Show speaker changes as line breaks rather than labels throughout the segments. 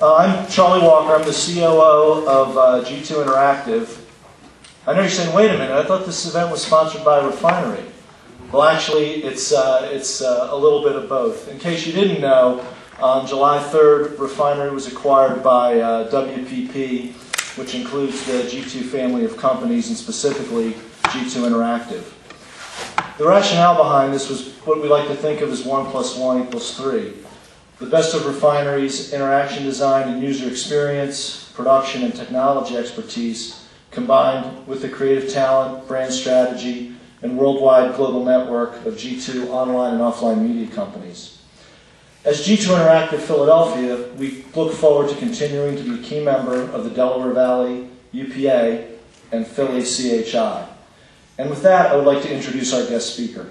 I'm Charlie Walker. I'm the COO of G2 Interactive. I know you're saying, wait a minute, I thought this event was sponsored by Refinery. Well, actually, it's a little bit of both. In case you didn't know, on July 3rd, Refinery was acquired by WPP, which includes the G2 family of companies, and specifically G2 Interactive. The rationale behind this was what we like to think of as 1 + 1 = 3. The best of Refinery's interaction design and user experience, production and technology expertise, combined with the creative talent, brand strategy, and worldwide global network of G2 online and offline media companies. As G2 Interactive Philadelphia, we look forward to continuing to be a key member of the Delaware Valley UPA and Philly CHI. And with that, I would like to introduce our guest speaker.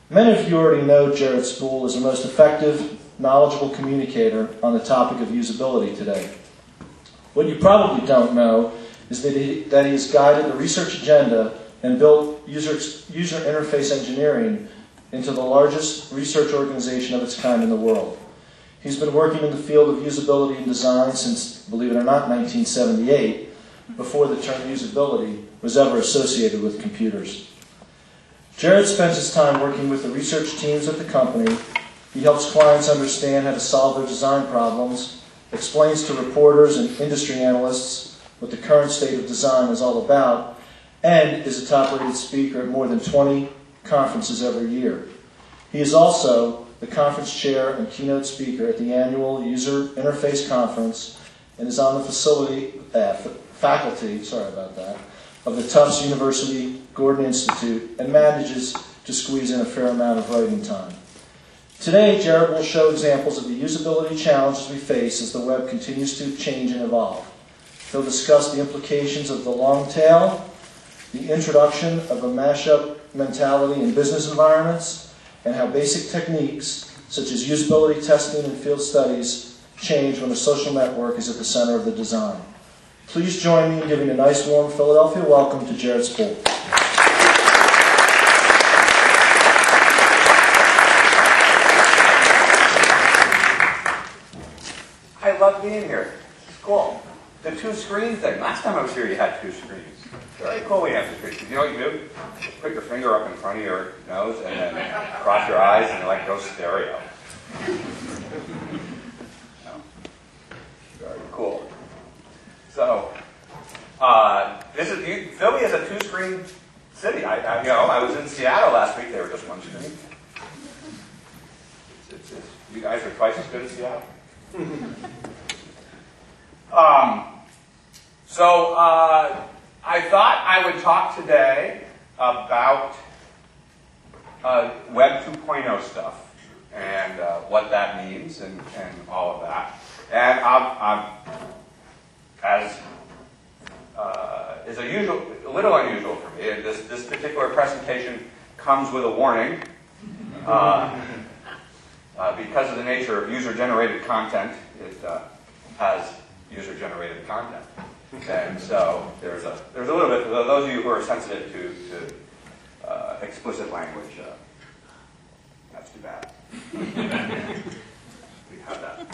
Many of you already know Jared Spool as the most effective, knowledgeable communicator on the topic of usability today. What you probably don't know is that he has guided the research agenda and built user interface engineering into the largest research organization of its kind in the world. He's been working in the field of usability and design since, believe it or not, 1978, before the term usability was ever associated with computers. Jared spends his time working with the research teams at the company. He helps clients understand how to solve their design problems, explains to reporters and industry analysts what the current state of design is all about, and is a top-rated speaker at more than 20 conferences every year. He is also the conference chair and keynote speaker at the annual User Interface Conference and is on the faculty of the Tufts University Gordon Institute and manages to squeeze in a fair amount of writing time. Today, Jared will show examples of the usability challenges we face as the web continues to change and evolve. He'll discuss the implications of the long tail, the introduction of a mashup mentality in business environments, and how basic techniques such as usability testing and field studies change when a social network is at the center of the design. Please join me in giving a nice warm Philadelphia welcome to Jared Spool.
I love being here. It's cool. The two-screen thing. Last time I was here, you had two screens. It's really cool we have two screens. You know what you do? Just put your finger up in front of your nose and then cross your eyes and like go stereo. Very cool. So, Philly is a two-screen city. I was in Seattle last week. They were just one screen. You guys are twice as good as Seattle. I thought I would talk today about Web 2.0 stuff and what that means and all of that. And is a little unusual for me. This particular presentation comes with a warning. Because of the nature of user-generated content, it has user-generated content. And so there's a little bit, for those of you who are sensitive to explicit language, that's too bad. We have that.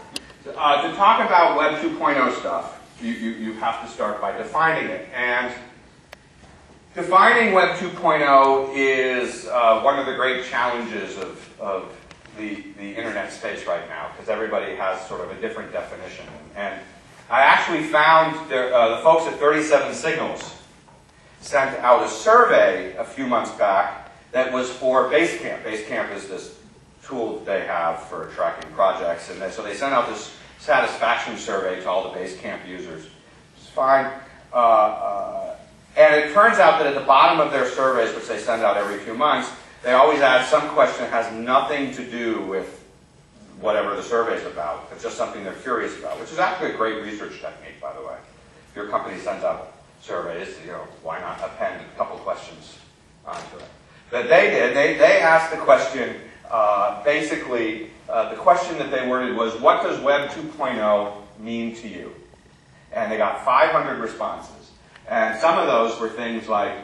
To talk about Web 2.0 stuff, you have to start by defining it. And defining Web 2.0 is one of the great challenges of the internet space right now, because everybody has sort of a different definition. And I actually found the folks at 37 Signals sent out a survey a few months back that was for Basecamp. Basecamp is this tool that they have for tracking projects, and so they sent out this satisfaction survey to all the Basecamp users. It's fine. And it turns out that at the bottom of their surveys, which they send out every few months, they always add some question that has nothing to do with whatever the survey is about. It's just something they're curious about, which is actually a great research technique, by the way. If your company sends out surveys, why not append a couple questions onto it? But they did. They asked the question, basically, the question that they worded was, what does Web 2.0 mean to you? And they got 500 responses. And some of those were things like,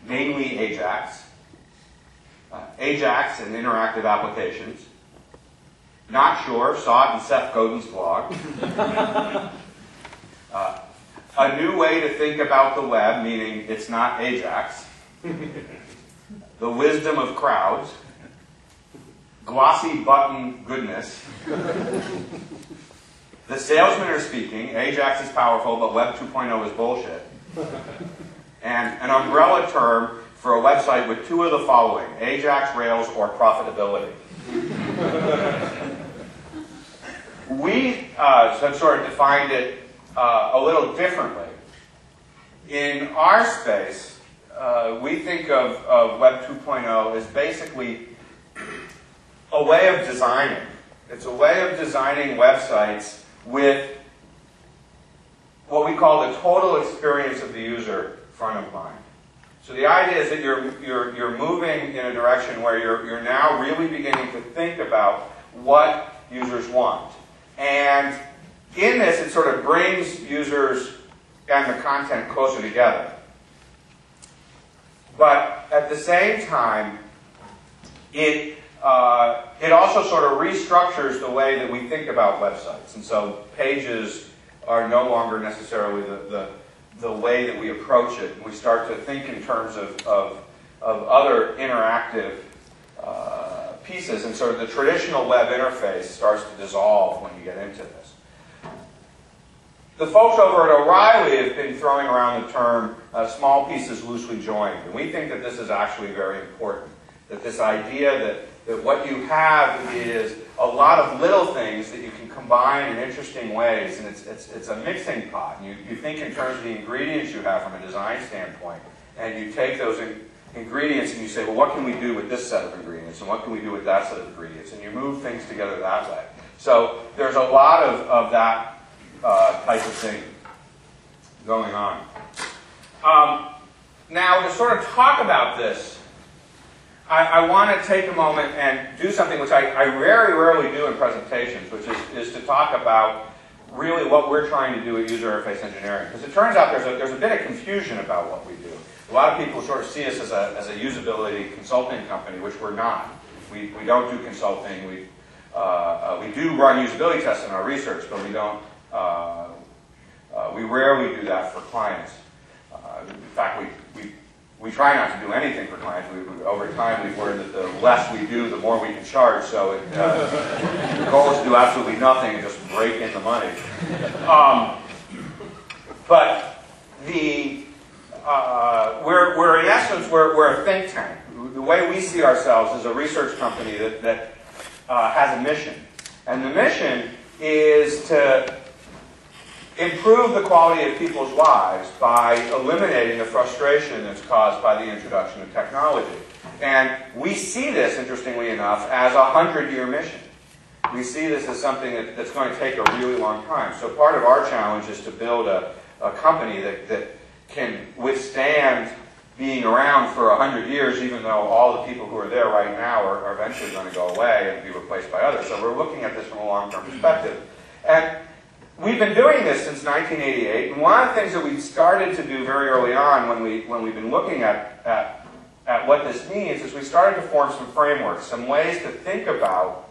mainly Ajax, Ajax and interactive applications, Not sure, saw it in Seth Godin's blog. A new way to think about the web, meaning it's not Ajax. The wisdom of crowds. Glossy button goodness. The salesmen are speaking. Ajax is powerful, but Web 2.0 is bullshit. And an umbrella term for a website with two of the following: Ajax, Rails, or profitability. We have sort of defined it a little differently. In our space, we think of Web 2.0 as basically a way of designing. It's a way of designing websites with what we call the total experience of the user front of mind. So the idea is that you're moving in a direction where you're now really beginning to think about what users want. And in this, it sort of brings users and the content closer together. But at the same time, it also sort of restructures the way that we think about websites. And so pages are no longer necessarily the way that we approach it. We start to think in terms of other interactive pieces, and sort of the traditional web interface starts to dissolve when you get into this. The folks over at O'Reilly have been throwing around the term small pieces loosely joined, and we think that this is actually very important. That this idea that what you have is a lot of little things that you can combine in interesting ways, and it's a mixing pot. And you think in terms of the ingredients you have from a design standpoint, and you take those ingredients and you say, well, what can we do with this set of ingredients, and what can we do with that set of ingredients, and you move things together that way. So there's a lot of that type of thing going on. Now, to sort of talk about this, I want to take a moment and do something which I very rarely do in presentations, which is to talk about really what we're trying to do at user interface engineering. Because it turns out there's a bit of confusion about what we do. A lot of people sort of see us as a usability consulting company, which we're not. We don't do consulting. We do run usability tests in our research, but we don't. We rarely do that for clients. In fact, we try not to do anything for clients. Over time, we've learned that the less we do, the more we can charge. So the goal is to do absolutely nothing and just rake in the money. But we're in essence we're a think tank. The way we see ourselves is a research company that has a mission, and the mission is to improve the quality of people's lives by eliminating the frustration that's caused by the introduction of technology. And we see this, interestingly enough, as a 100-year mission. We see this as something that's going to take a really long time. So part of our challenge is to build a company that can withstand being around for 100 years, even though all the people who are there right now are eventually going to go away and be replaced by others. So we're looking at this from a long-term perspective. And we've been doing this since 1988, and one of the things that we started to do very early on when we've been looking at what this means is we started to form some frameworks, some ways to think about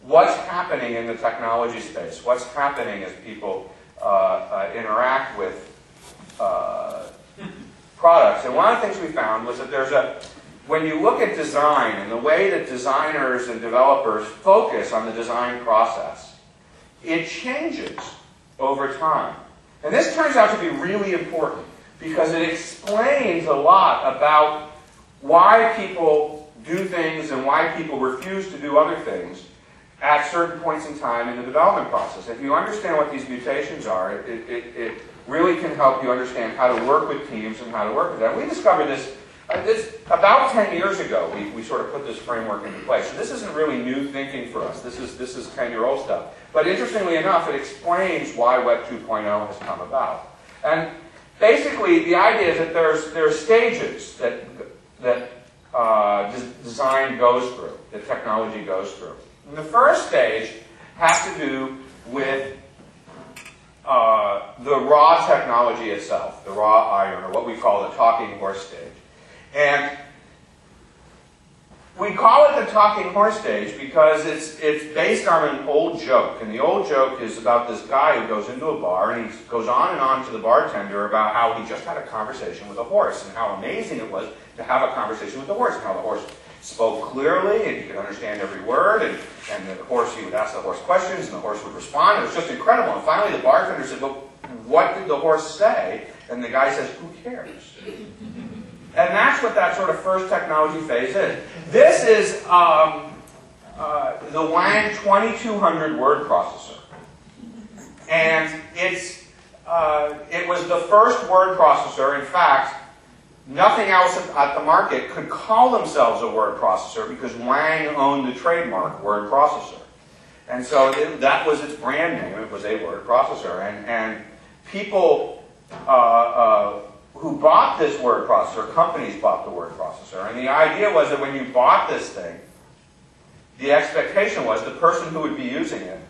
what's happening in the technology space, what's happening as people interact with products. And one of the things we found was that when you look at design and the way that designers and developers focus on the design process, it changes over time. And this turns out to be really important because it explains a lot about why people do things and why people refuse to do other things at certain points in time in the development process. If you understand what these mutations are, it really can help you understand how to work with teams and how to work with them. We discovered this about 10 years ago. We sort of put this framework into place. So this isn't really new thinking for us. This is 10-year-old stuff. But interestingly enough, it explains why Web 2.0 has come about. And basically, the idea is that there are stages that design goes through, that technology goes through. And the first stage has to do with the raw technology itself, the raw iron, or what we call the talking horse stage. And We call it the talking horse stage because it's based on an old joke. And the old joke is about this guy who goes into a bar and he goes on and on to the bartender about how he just had a conversation with a horse and how amazing it was to have a conversation with the horse and how the horse spoke clearly and he could understand every word and the horse, he would ask the horse questions and the horse would respond. It was just incredible. And finally the bartender said, "Well, what did the horse say?" And the guy says, "Who cares?" And that's what that sort of first technology phase is. This is the Wang 2200 word processor. And it was the first word processor. In fact, nothing else at the market could call themselves a word processor because Wang owned the trademark word processor. And so that was its brand name. It was a word processor. And people who bought this word processor, companies bought the word processor. And the idea was that when you bought this thing, the expectation was the person who would be using it,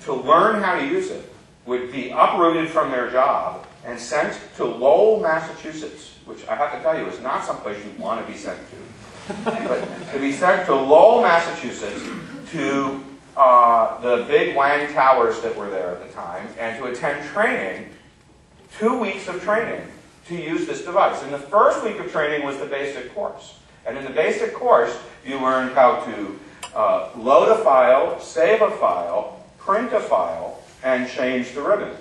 to learn how to use it, would be uprooted from their job and sent to Lowell, Massachusetts, which I have to tell you is not someplace you want to be sent to. But to be sent to Lowell, Massachusetts, to the big Wang towers that were there at the time, and to attend training, 2 weeks of training, to use this device. And the first week of training was the basic course. And in the basic course, you learned how to load a file, save a file, print a file, and change the ribbon.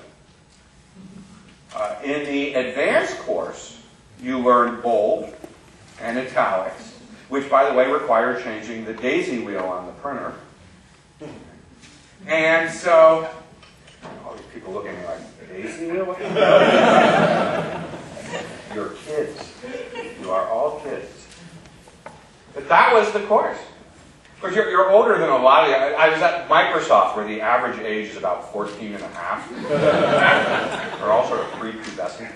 In the advanced course, you learned bold and italics, which, by the way, required changing the daisy wheel on the printer. And so, all these people looking at me like, daisy wheel? What the hell? You're kids. You are all kids. But that was the course. Of course, you're older than a lot of you. I was at Microsoft, where the average age is about 14 and a half. They're all sort of prepubescent.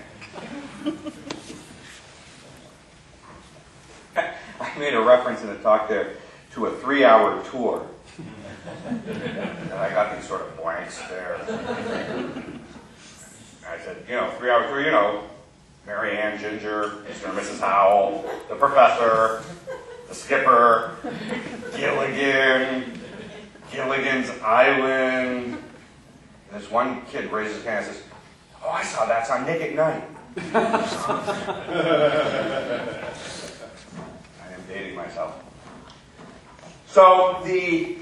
I made a reference in a talk there to a 3-hour tour. And I got these sort of blanks there. And I said, 3-hour tour, Mary Ann Ginger, Mr. and Mrs. Howell, the professor, the skipper, Gilligan, Gilligan's Island. And this one kid raises his hand and says, "Oh, I saw that's on Nick at Night." I am dating myself. So the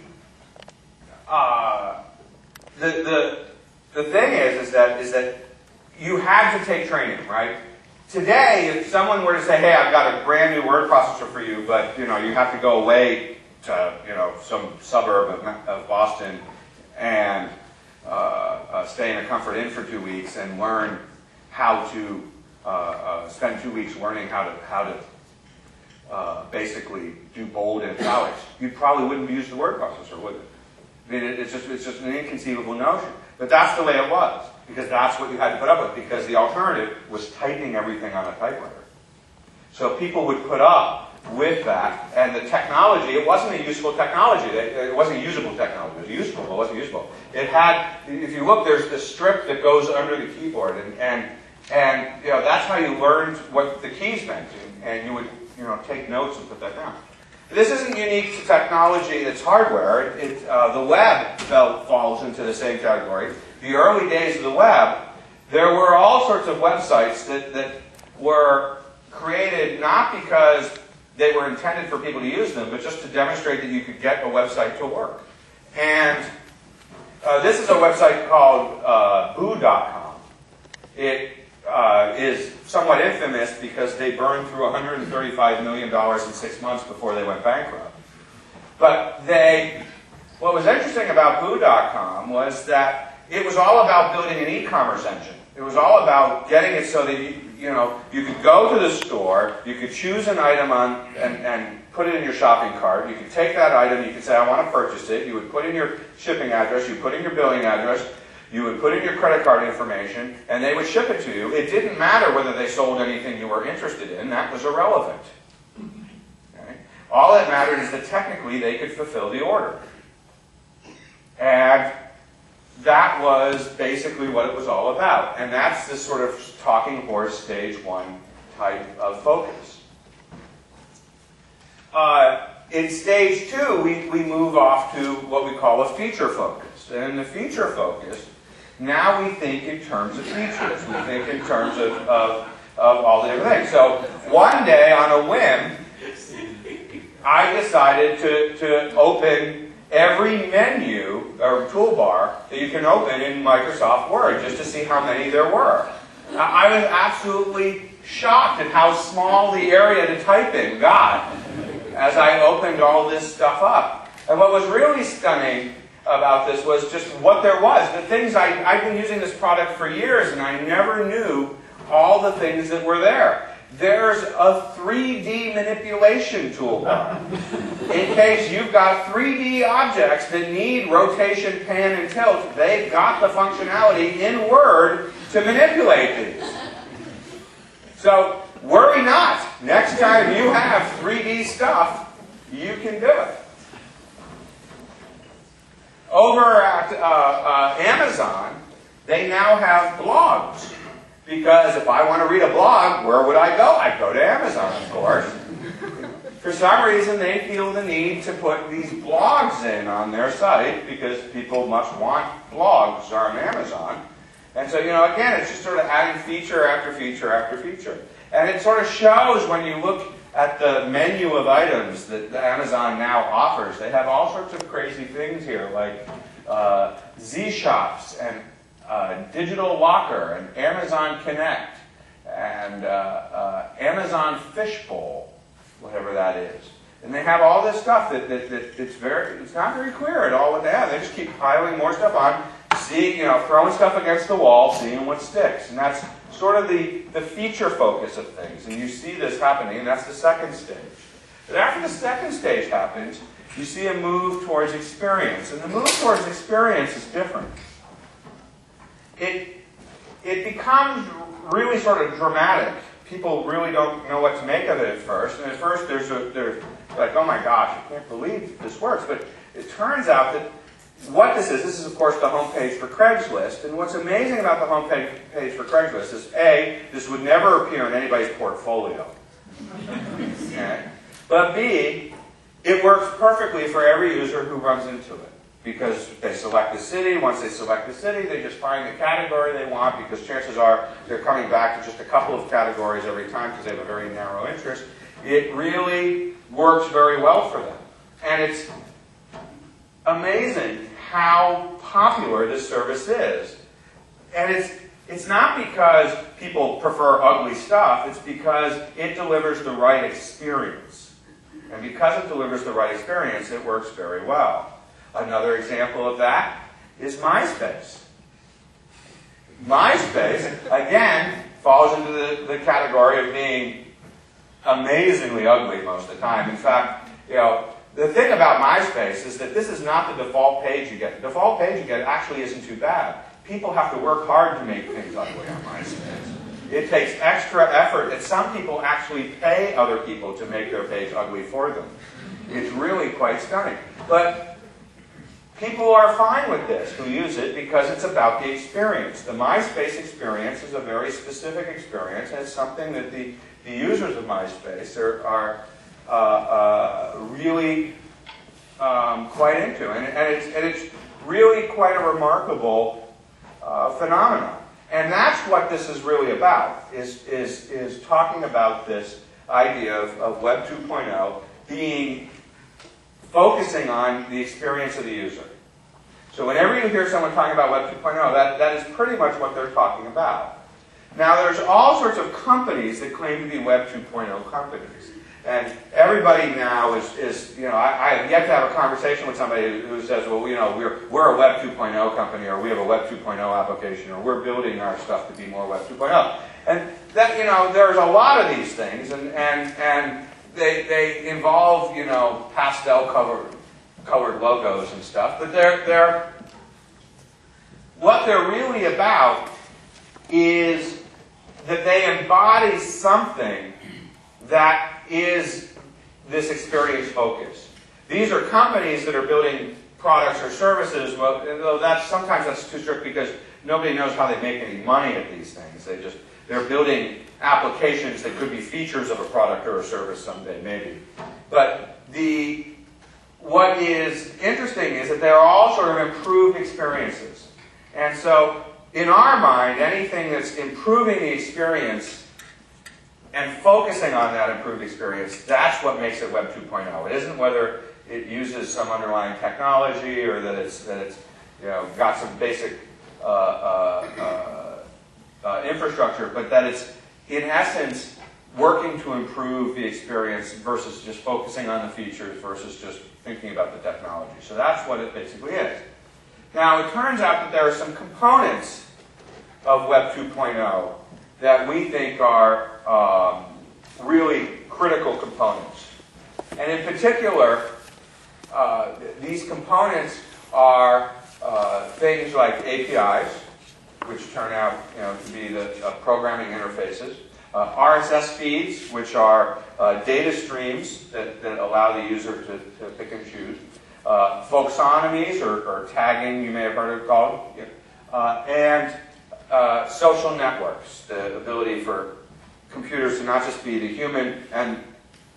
thing is that you had to take training, right? Today, if someone were to say, "Hey, I've got a brand new word processor for you, but you have to go away to some suburb of Boston and stay in a comfort inn for 2 weeks and learn how to spend 2 weeks learning how to basically do bold and italics," you probably wouldn't use the word processor, would it? I mean, it's just an inconceivable notion. But that's the way it was, because that's what you had to put up with, because the alternative was typing everything on a typewriter. So people would put up with that, and the technology, it wasn't a useful technology. It wasn't a usable technology. It was useful, but it wasn't usable. It had, if you look, there's this strip that goes under the keyboard, and that's how you learned what the keys meant, and you would take notes and put that down. This isn't unique to technology that's hardware. The web falls into the same category. The early days of the web, there were all sorts of websites that were created not because they were intended for people to use them, but just to demonstrate that you could get a website to work. And this is a website called boo.com. It is somewhat infamous because they burned through $135 million in 6 months before they went bankrupt. But what was interesting about boo.com was that it was all about building an e-commerce engine. It was all about getting it so that you could go to the store, you could choose an item and put it in your shopping cart. You could take that item, you could say, "I want to purchase it." You would put in your shipping address, you put in your billing address, you would put in your credit card information, and they would ship it to you. It didn't matter whether they sold anything you were interested in. That was irrelevant. Okay? All that mattered is that technically they could fulfill the order. And that was basically what it was all about. And that's this sort of talking horse stage 1 type of focus. in stage 2, we move off to what we call a feature focus. And in the feature focus, now we think in terms of features. We think in terms of all the different things. So one day, on a whim, I decided to open every menu or toolbar that you can open in Microsoft Word just to see how many there were. I was absolutely shocked at how small the area to type in got as I opened all this stuff up. And what was really stunning about this was just what there was. The things I've been using this product for years, and I never knew all the things that were there. There's a 3D manipulation toolbar. In case you've got 3D objects that need rotation, pan, and tilt, they've got the functionality in Word to manipulate these. So worry not. Next time you have 3D stuff, you can do it. Over at Amazon, they now have blogs. Because if I want to read a blog, where would I go? I'd go to Amazon, of course. For some reason, they feel the need to put these blogs in on their site because people must want blogs on Amazon. And so, again, it's just sort of adding feature after feature after feature. And it sort of shows when you look at the menu of items that Amazon now offers. They have all sorts of crazy things here, like Z-Shops and Digital Locker and Amazon Connect and Amazon Fishbowl, whatever that is. And they have all this stuff that it's not very clear at all what they have. They just keep piling more stuff on, throwing stuff against the wall, seeing what sticks. And that's sort of the feature focus of things. And you see this happening, and that's the second stage. But after the second stage happens, you see a move towards experience. And the move towards experience is different. It becomes really sort of dramatic. People really don't know what to make of it at first. And at first they're like, oh my gosh, I can't believe this works. But it turns out that what this is of course the homepage for Craigslist. And what's amazing about the homepage for Craigslist is A, this would never appear in anybody's portfolio. Okay? But B, it works perfectly for every user who runs into it. Because they select the city. Once they select the city, they just find the category they want, because chances are they're coming back to just a couple of categories every time because they have a very narrow interest. It really works very well for them. And it's amazing how popular this service is. And it's not because people prefer ugly stuff. It's because it delivers the right experience. And because it delivers the right experience, it works very well. Another example of that is MySpace. MySpace, again, falls into the category of being amazingly ugly most of the time. In fact, the thing about MySpace is that this is not the default page you get. The default page you get actually isn't too bad. People have to work hard to make things ugly on MySpace. It takes extra effort, and some people actually pay other people to make their page ugly for them. It's really quite stunning. But people are fine with this who use it because it's about the experience. The MySpace experience is a very specific experience, and it's something that the users of MySpace are really quite into. And it's really quite a remarkable phenomenon. And that's what this is really about, is talking about this idea of Web 2.0 being focusing on the experience of the user. So whenever you hear someone talking about Web 2.0, that is pretty much what they're talking about. Now there's all sorts of companies that claim to be Web 2.0 companies. And everybody now is I have yet to have a conversation with somebody who says, well, we're a Web 2.0 company, or we have a Web 2.0 application, or we're building our stuff to be more Web 2.0. And that, there's a lot of these things, and they involve, pastel colored logos and stuff, but what they're really about is that they embody something that is this experience focus. These are companies that are building products or services, well, though sometimes that's too strict because nobody knows how they make any money at these things. They're building applications that could be features of a product or a service someday, maybe. But what is interesting is that they're all sort of improved experiences. And so, in our mind, anything that's improving the experience and focusing on that improved experience, that's what makes it Web 2.0. It isn't whether it uses some underlying technology or that it's got some basic infrastructure, but that it's, in essence, working to improve the experience versus just focusing on the features versus just thinking about the technology. So that's what it basically is. Now, it turns out that there are some components of Web 2.0 that we think are really critical components. And in particular, these components are things like APIs, which turn out to be the programming interfaces, RSS feeds, which are data streams that allow the user to pick and choose, folksonomies, or tagging, you may have heard it called, and social networks, the ability for computers to not just be the human and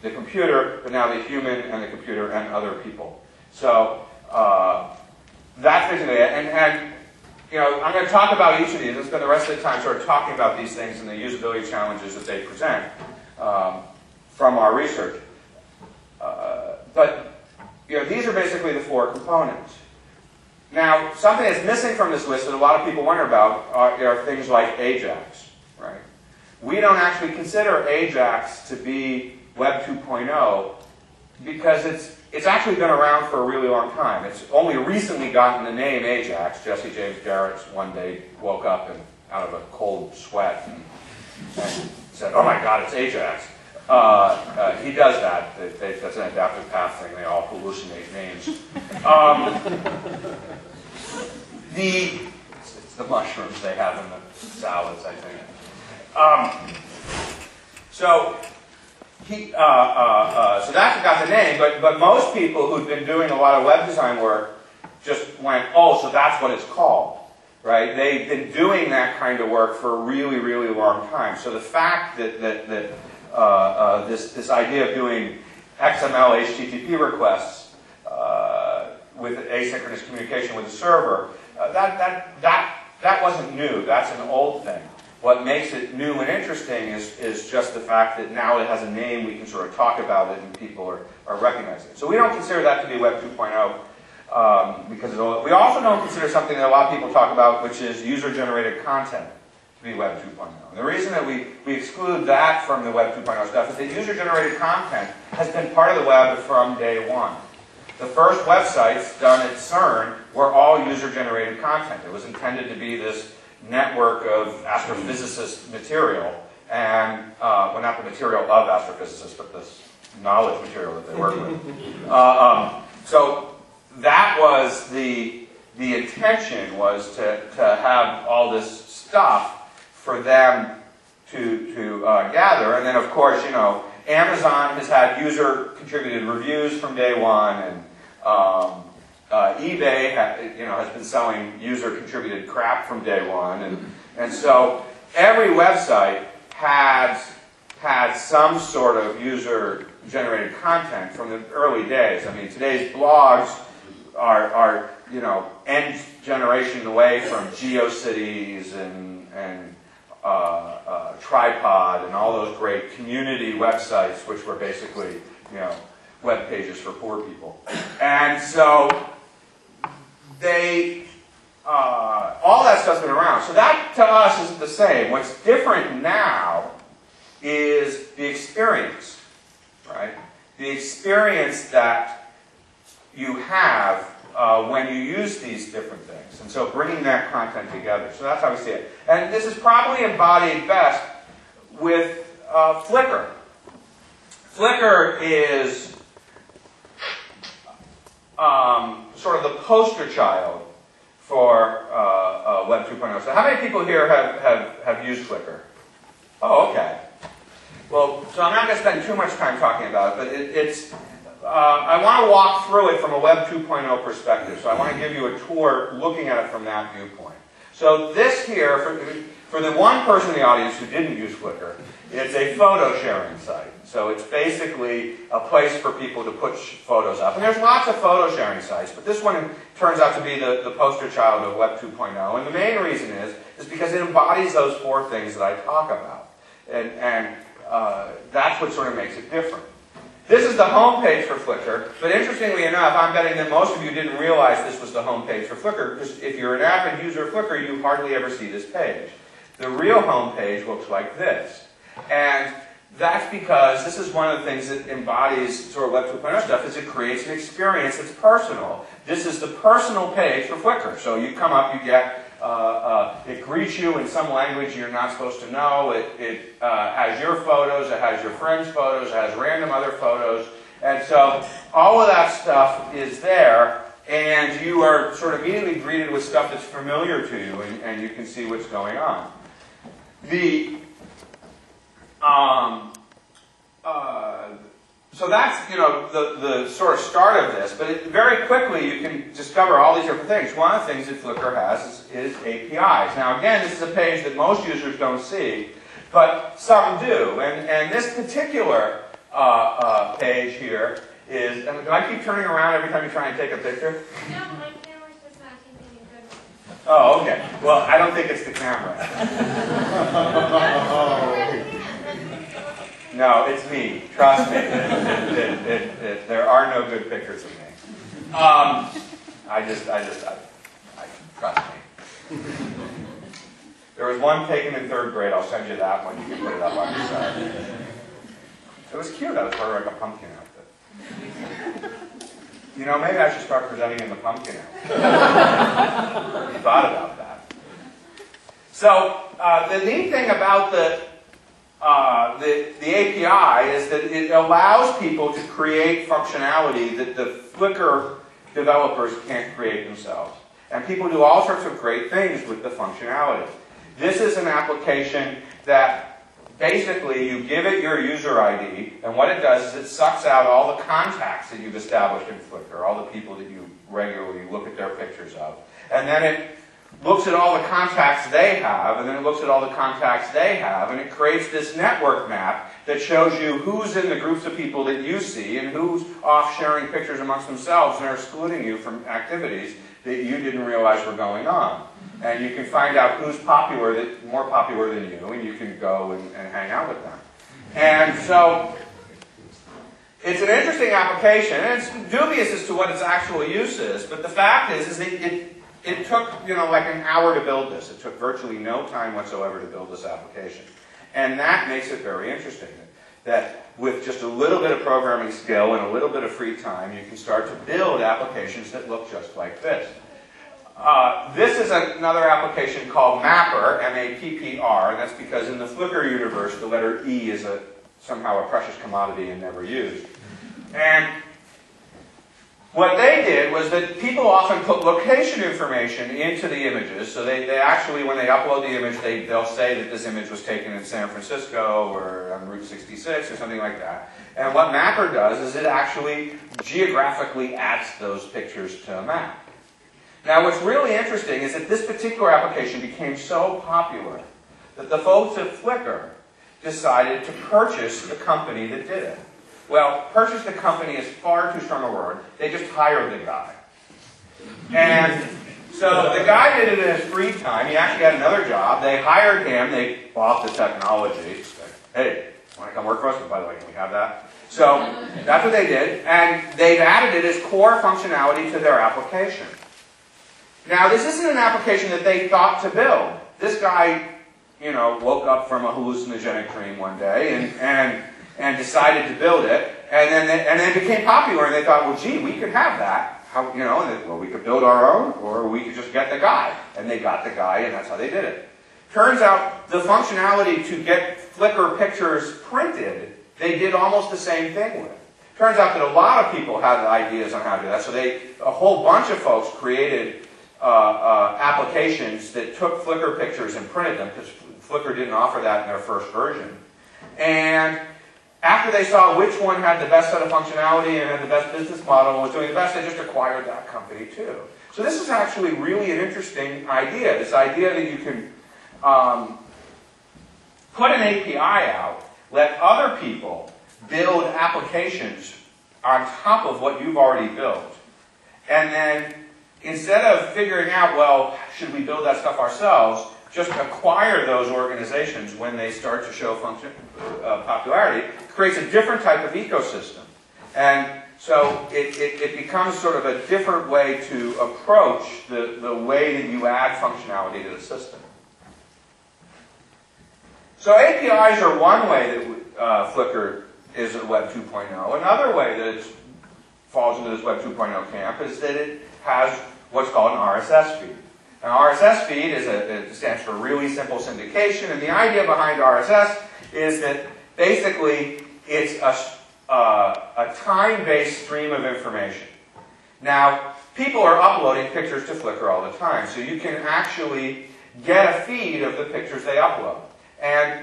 the computer, but now the human and the computer and other people. So that's basically it. And I'm going to talk about each of these and spend the rest of the time sort of talking about these things and the usability challenges that they present from our research. But these are basically the four components. Now, something that's missing from this list that a lot of people wonder about are things like AJAX, right? We don't actually consider AJAX to be Web 2.0 because it's actually been around for a really long time. It's only recently gotten the name AJAX. Jesse James Garrett one day woke up and out of a cold sweat and said, "Oh my God, it's AJAX." He does that. That's an adaptive path thing. They all hallucinate names. It's the mushrooms they have in the salads, I think. So that's got the name, but most people who've been doing a lot of web design work just went, "Oh, so that's what it's called," right? They've been doing that kind of work for a really, really long time. So the fact that this idea of doing XML HTTP requests with asynchronous communication with the server, that wasn't new. That's an old thing. What makes it new and interesting is just the fact that now it has a name, we can sort of talk about it, and people are recognizing it. So we don't consider that to be Web 2.0 because we also don't consider something that a lot of people talk about, which is user-generated content, to be Web 2.0. And the reason that we exclude that from the Web 2.0 stuff is that user-generated content has been part of the web from day one. The first websites done at CERN were all user-generated content. It was intended to be this network of astrophysicist material, and well, not the material of astrophysicists, but this knowledge material that they work with. So that was the intention, was to have all this stuff for them to gather, and then of course, Amazon has had user-contributed reviews from day one, and eBay has been selling user-contributed crap from day one, and so every website had some sort of user-generated content from the early days. I mean, today's blogs are end generation away from GeoCities and Tripod and all those great community websites, which were basically web pages for poor people. And so all that stuff's been around. So that to us isn't the same. What's different now is the experience, right? The experience that you have when you use these different things. And so bringing that content together. So that's how we see it. And this is probably embodied best with Flickr. Flickr is sort of the poster child for Web 2.0. So how many people here have used Flickr? Oh, okay. Well, so I'm not going to spend too much time talking about it, but I want to walk through it from a Web 2.0 perspective. So I want to give you a tour looking at it from that viewpoint. So this here, For the one person in the audience who didn't use Flickr, it's a photo sharing site. So it's basically a place for people to put photos up. And there's lots of photo sharing sites, but this one turns out to be the poster child of Web 2.0. And the main reason is because it embodies those four things that I talk about. And that's what sort of makes it different. This is the home page for Flickr, but interestingly enough, I'm betting that most of you didn't realize this was the home page for Flickr, because if you're an avid user of Flickr, you hardly ever see this page. The real home page looks like this. And that's because this is one of the things that embodies sort of Web 2.0 stuff, is it creates an experience that's personal. This is the personal page for Flickr. So you come up, you get, it greets you in some language you're not supposed to know. It has your photos, it has your friends' photos, it has random other photos. And so all of that stuff is there, and you are sort of immediately greeted with stuff that's familiar to you, and you can see what's going on. So that's, you know, the sort of start of this, but very quickly you can discover all these different things. One of the things that Flickr has is APIs. Now again, this is a page that most users don't see, but some do. And this particular page here is, do I keep turning around every time you try and take a picture?
No, my camera's just not taking a good one.
Oh, okay. Well, I don't think it's the camera. No, it's me. Trust me. There are no good pictures of me. I trust me. There was one taken in 3rd grade. I'll send you that one. You can put it up on your side. It was cute. I was wearing like a pumpkin outfit. You know, maybe I should start presenting in the pumpkin outfit. You thought about that. So the neat thing about the API is that it allows people to create functionality that the Flickr developers can't create themselves. And people do all sorts of great things with the functionality. This is an application that basically you give it your user ID, and what it does is it sucks out all the contacts that you've established in Flickr, all the people that you regularly look at their pictures of. And then it looks at all the contacts they have, and then it looks at all the contacts they have, and it creates this network map that shows you who's in the groups of people that you see and who's off sharing pictures amongst themselves and are excluding you from activities that you didn't realize were going on. And you can find out who's popular, more popular than you, and you can go and hang out with them. And so it's an interesting application, and it's dubious as to what its actual use is, but the fact is that it took, you know, like an hour to build this. It took virtually no time whatsoever to build this application. And that makes it very interesting, that with just a little bit of programming skill and a little bit of free time, you can start to build applications that look just like this. This is another application called Mapper, M-A-P-P-R, and that's because in the Flickr universe, the letter E is somehow a precious commodity and never used. And what they did was that people often put location information into the images. So they actually, when they upload the image, they'll say that this image was taken in San Francisco or on Route 66 or something like that. And what Mapper does is it actually geographically adds those pictures to a map. Now what's really interesting is that this particular application became so popular that the folks at Flickr decided to purchase the company that did it. Well, purchase the company is far too strong a word. They just hired the guy. And so the guy did it in his free time. He actually had another job. They hired him. They bought the technology. Hey, want to come work for us? By the way, can we have that? So that's what they did. And they've added it as core functionality to their application. Now, this isn't an application that they thought to build. This guy, you know, woke up from a hallucinogenic dream one day and decided to build it, and then it became popular, and they thought, well, gee, we could have that. How, you know, and well, we could build our own, or we could just get the guy. And they got the guy, and that's how they did it. Turns out the functionality to get Flickr pictures printed, they did almost the same thing with. Turns out that a lot of people had ideas on how to do that, so a whole bunch of folks created applications that took Flickr pictures and printed them, because Flickr didn't offer that in their first version. And after they saw which one had the best set of functionality and had the best business model and was doing the best, they just acquired that company too. So this is actually really an interesting idea, this idea that you can put an API out, let other people build applications on top of what you've already built. And then instead of figuring out, well, should we build that stuff ourselves, just acquire those organizations when they start to show popularity, creates a different type of ecosystem. And so it becomes sort of a different way to approach the way that you add functionality to the system. So APIs are one way that Flickr is a Web 2.0. Another way that it falls into this Web 2.0 camp is that it has what's called an RSS feed. An RSS feed it stands for really simple syndication, and the idea behind RSS is that basically it's a time-based stream of information. Now, people are uploading pictures to Flickr all the time, so you can actually get a feed of the pictures they upload. And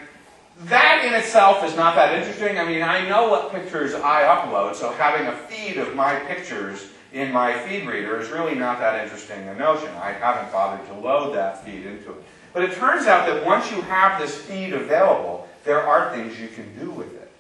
that in itself is not that interesting. I mean, I know what pictures I upload, so having a feed of my pictures in my feed reader is really not that interesting a notion. I haven't bothered to load that feed into it. But it turns out that once you have this feed available, there are things you can do with it.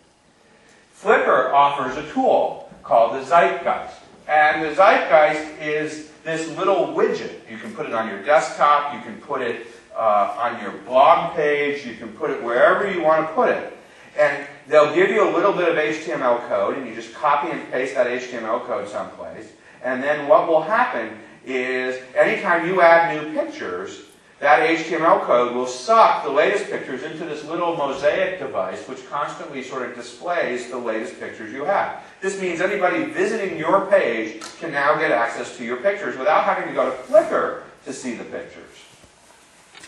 Flickr offers a tool called the Zeitgeist. And the Zeitgeist is this little widget. You can put it on your desktop, you can put it on your blog page, you can put it wherever you want to put it. And they'll give you a little bit of HTML code, and you just copy and paste that HTML code someplace. And then what will happen is, anytime you add new pictures, that HTML code will suck the latest pictures into this little mosaic device, which constantly sort of displays the latest pictures you have. This means anybody visiting your page can now get access to your pictures without having to go to Flickr to see the pictures.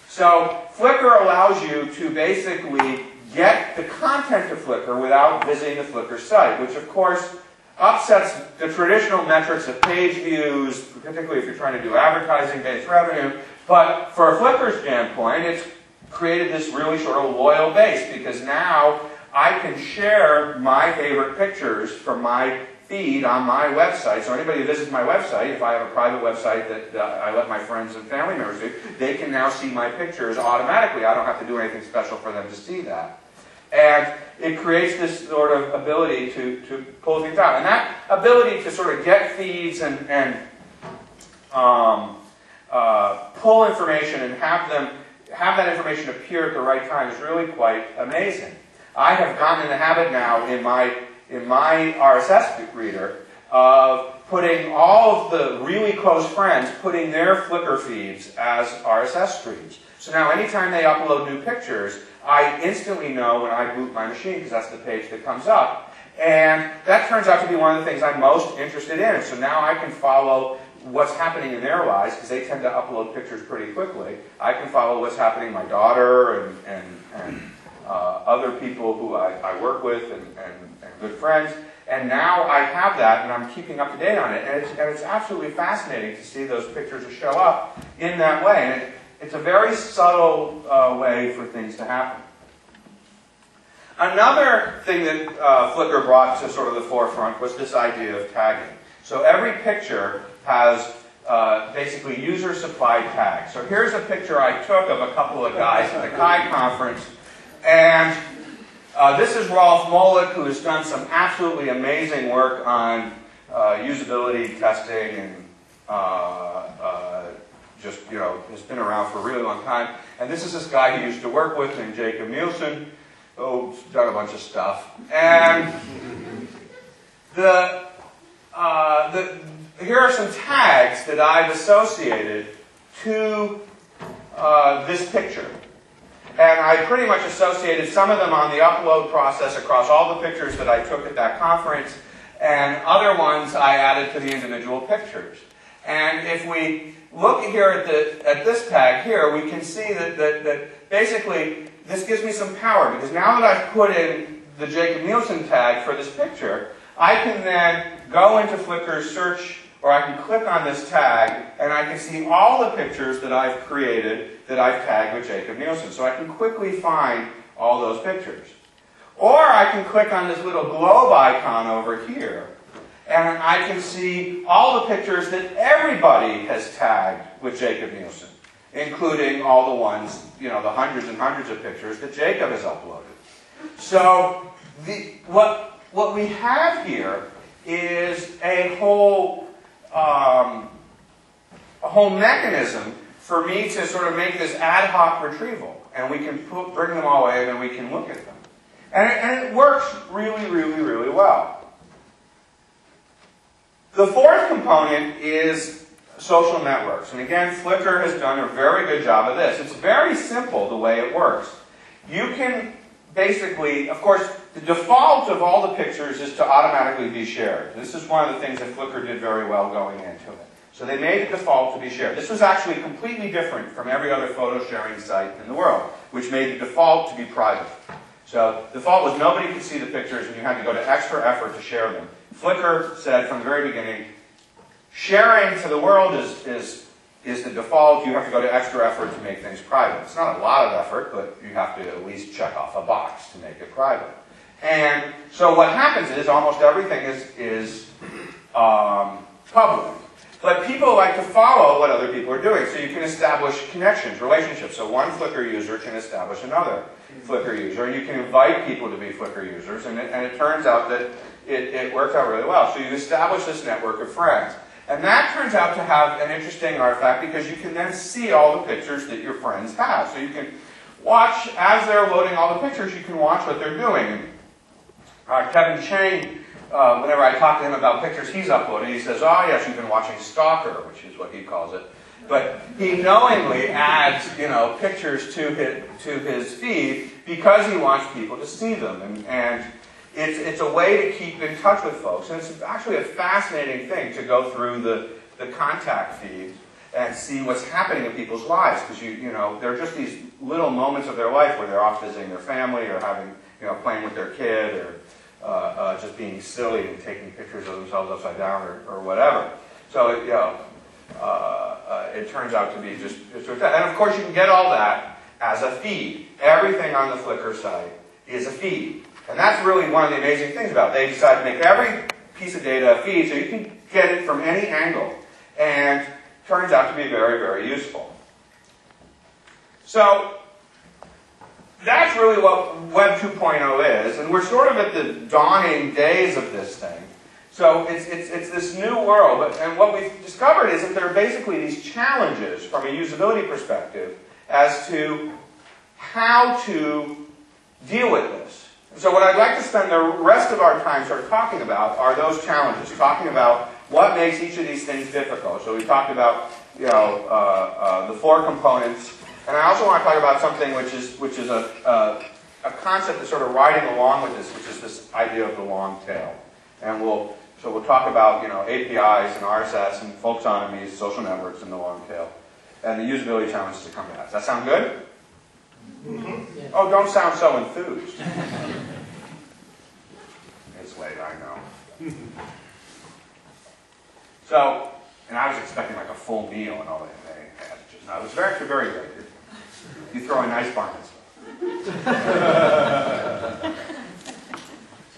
So Flickr allows you to basically get the content of Flickr without visiting the Flickr site, which of course upsets the traditional metrics of page views, particularly if you're trying to do advertising-based revenue. But for Flickr's standpoint, it's created this really sort of loyal base, because now I can share my favorite pictures from my feed on my website. So anybody who visits my website, if I have a private website that I let my friends and family members do, they can now see my pictures automatically. I don't have to do anything special for them to see that. And it creates this sort of ability to pull things out. And that ability to sort of get feeds and pull information and have that information appear at the right time is really quite amazing. I have gotten in the habit now in my RSS reader of putting all of the really close friends, putting their Flickr feeds as RSS streams. So now anytime they upload new pictures, I instantly know when I boot my machine, because that's the page that comes up. And that turns out to be one of the things I'm most interested in. So now I can follow what's happening in their lives, because they tend to upload pictures pretty quickly. I can follow what's happening, my daughter and other people who I work with and good friends. And now I have that, and I'm keeping up to date on it. And it's absolutely fascinating to see those pictures show up in that way. And it's a very subtle way for things to happen. Another thing that Flickr brought to sort of the forefront was this idea of tagging. So every picture has basically user-supplied tags. So here's a picture I took of a couple of guys at the Chi conference. And this is Rolf Molik, who has done some absolutely amazing work on usability testing and has been around for a really long time. And this is this guy he used to work with named Jacob Nielsen, who's done a bunch of stuff. And here are some tags that I've associated to this picture. And I pretty much associated some of them on the upload process across all the pictures that I took at that conference, and other ones I added to the individual pictures. And if we look here at this tag here, we can see that basically this gives me some power, because now that I've put in the Jacob Nielsen tag for this picture, I can then go into Flickr's search, or I can click on this tag, and I can see all the pictures that I've created that I've tagged with Jacob Nielsen. So I can quickly find all those pictures. Or I can click on this little globe icon over here, and I can see all the pictures that everybody has tagged with Jacob Nielsen. including all the ones, the hundreds and hundreds of pictures that Jacob has uploaded. So what we have here is a whole mechanism for me to sort of make this ad hoc retrieval, and we can bring them all away, and then we can look at them, and it works really, really, really well. The fourth component is social networks, and again, Flickr has done a very good job of this. It's very simple the way it works. You can basically, of course, the default of all the pictures is to automatically be shared. This is one of the things that Flickr did very well going into it. So they made the default to be shared. This was actually completely different from every other photo sharing site in the world, which made the default to be private. So the default was nobody could see the pictures and you had to go to extra effort to share them. Flickr said from the very beginning, sharing to the world is the default. You have to go to extra effort to make things private. It's not a lot of effort, but you have to at least check off a box to make it private. And so what happens is almost everything is public. But people like to follow what other people are doing. So you can establish connections, relationships. So one Flickr user can establish another Flickr user. And you can invite people to be Flickr users. And it turns out that it worked out really well. So you establish this network of friends. And that turns out to have an interesting artifact because you can then see all the pictures that your friends have. So you can watch, as they're loading all the pictures, you can watch what they're doing. Kevin Chang, whenever I talk to him about pictures he's uploading, he says, oh yes, you've been watching Stalker, which is what he calls it. But he knowingly adds, pictures to his feed because he wants people to see them. And it's a way to keep in touch with folks. And it's actually a fascinating thing to go through the contact feed and see what's happening in people's lives. Because there are just these little moments of their life where they're off visiting their family or having, playing with their kid or just being silly and taking pictures of themselves upside down or whatever. So it turns out to be just that. And of course you can get all that as a feed. Everything on the Flickr site is a feed. And that's really one of the amazing things about it. They decided to make every piece of data a feed so you can get it from any angle. And it turns out to be very, very useful. So that's really what Web 2.0 is, and we're sort of at the dawning days of this thing. So it's this new world, and what we've discovered is that there are basically these challenges from a usability perspective as to how to deal with this. So what I'd like to spend the rest of our time sort of talking about are those challenges, talking about what makes each of these things difficult. So we talked about the four components. And I also want to talk about something which is a concept that's sort of riding along with this, which is this idea of the long tail. And we'll talk about APIs and RSS and folksonomies, social networks, and the long tail, and the usability challenges that come to that. Does that sound good? Mm-hmm. Yeah. Oh, don't sound so enthused. It's late, I know. So, and I was expecting like a full meal and all that. No, it was actually very good. You throw a nice bar mitzvah.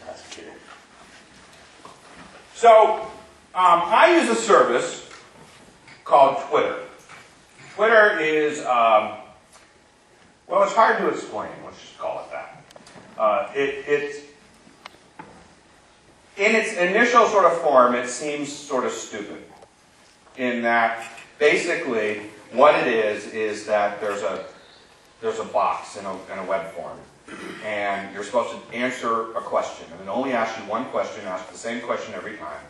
Just kidding. So, I use a service called Twitter. Twitter is, well, it's hard to explain. Let's just call it that. It's in its initial sort of form, it seems sort of stupid. In that, basically, what it is that there's a box in a web form, and you're supposed to answer a question, and it only asks you one question, asks the same question every time,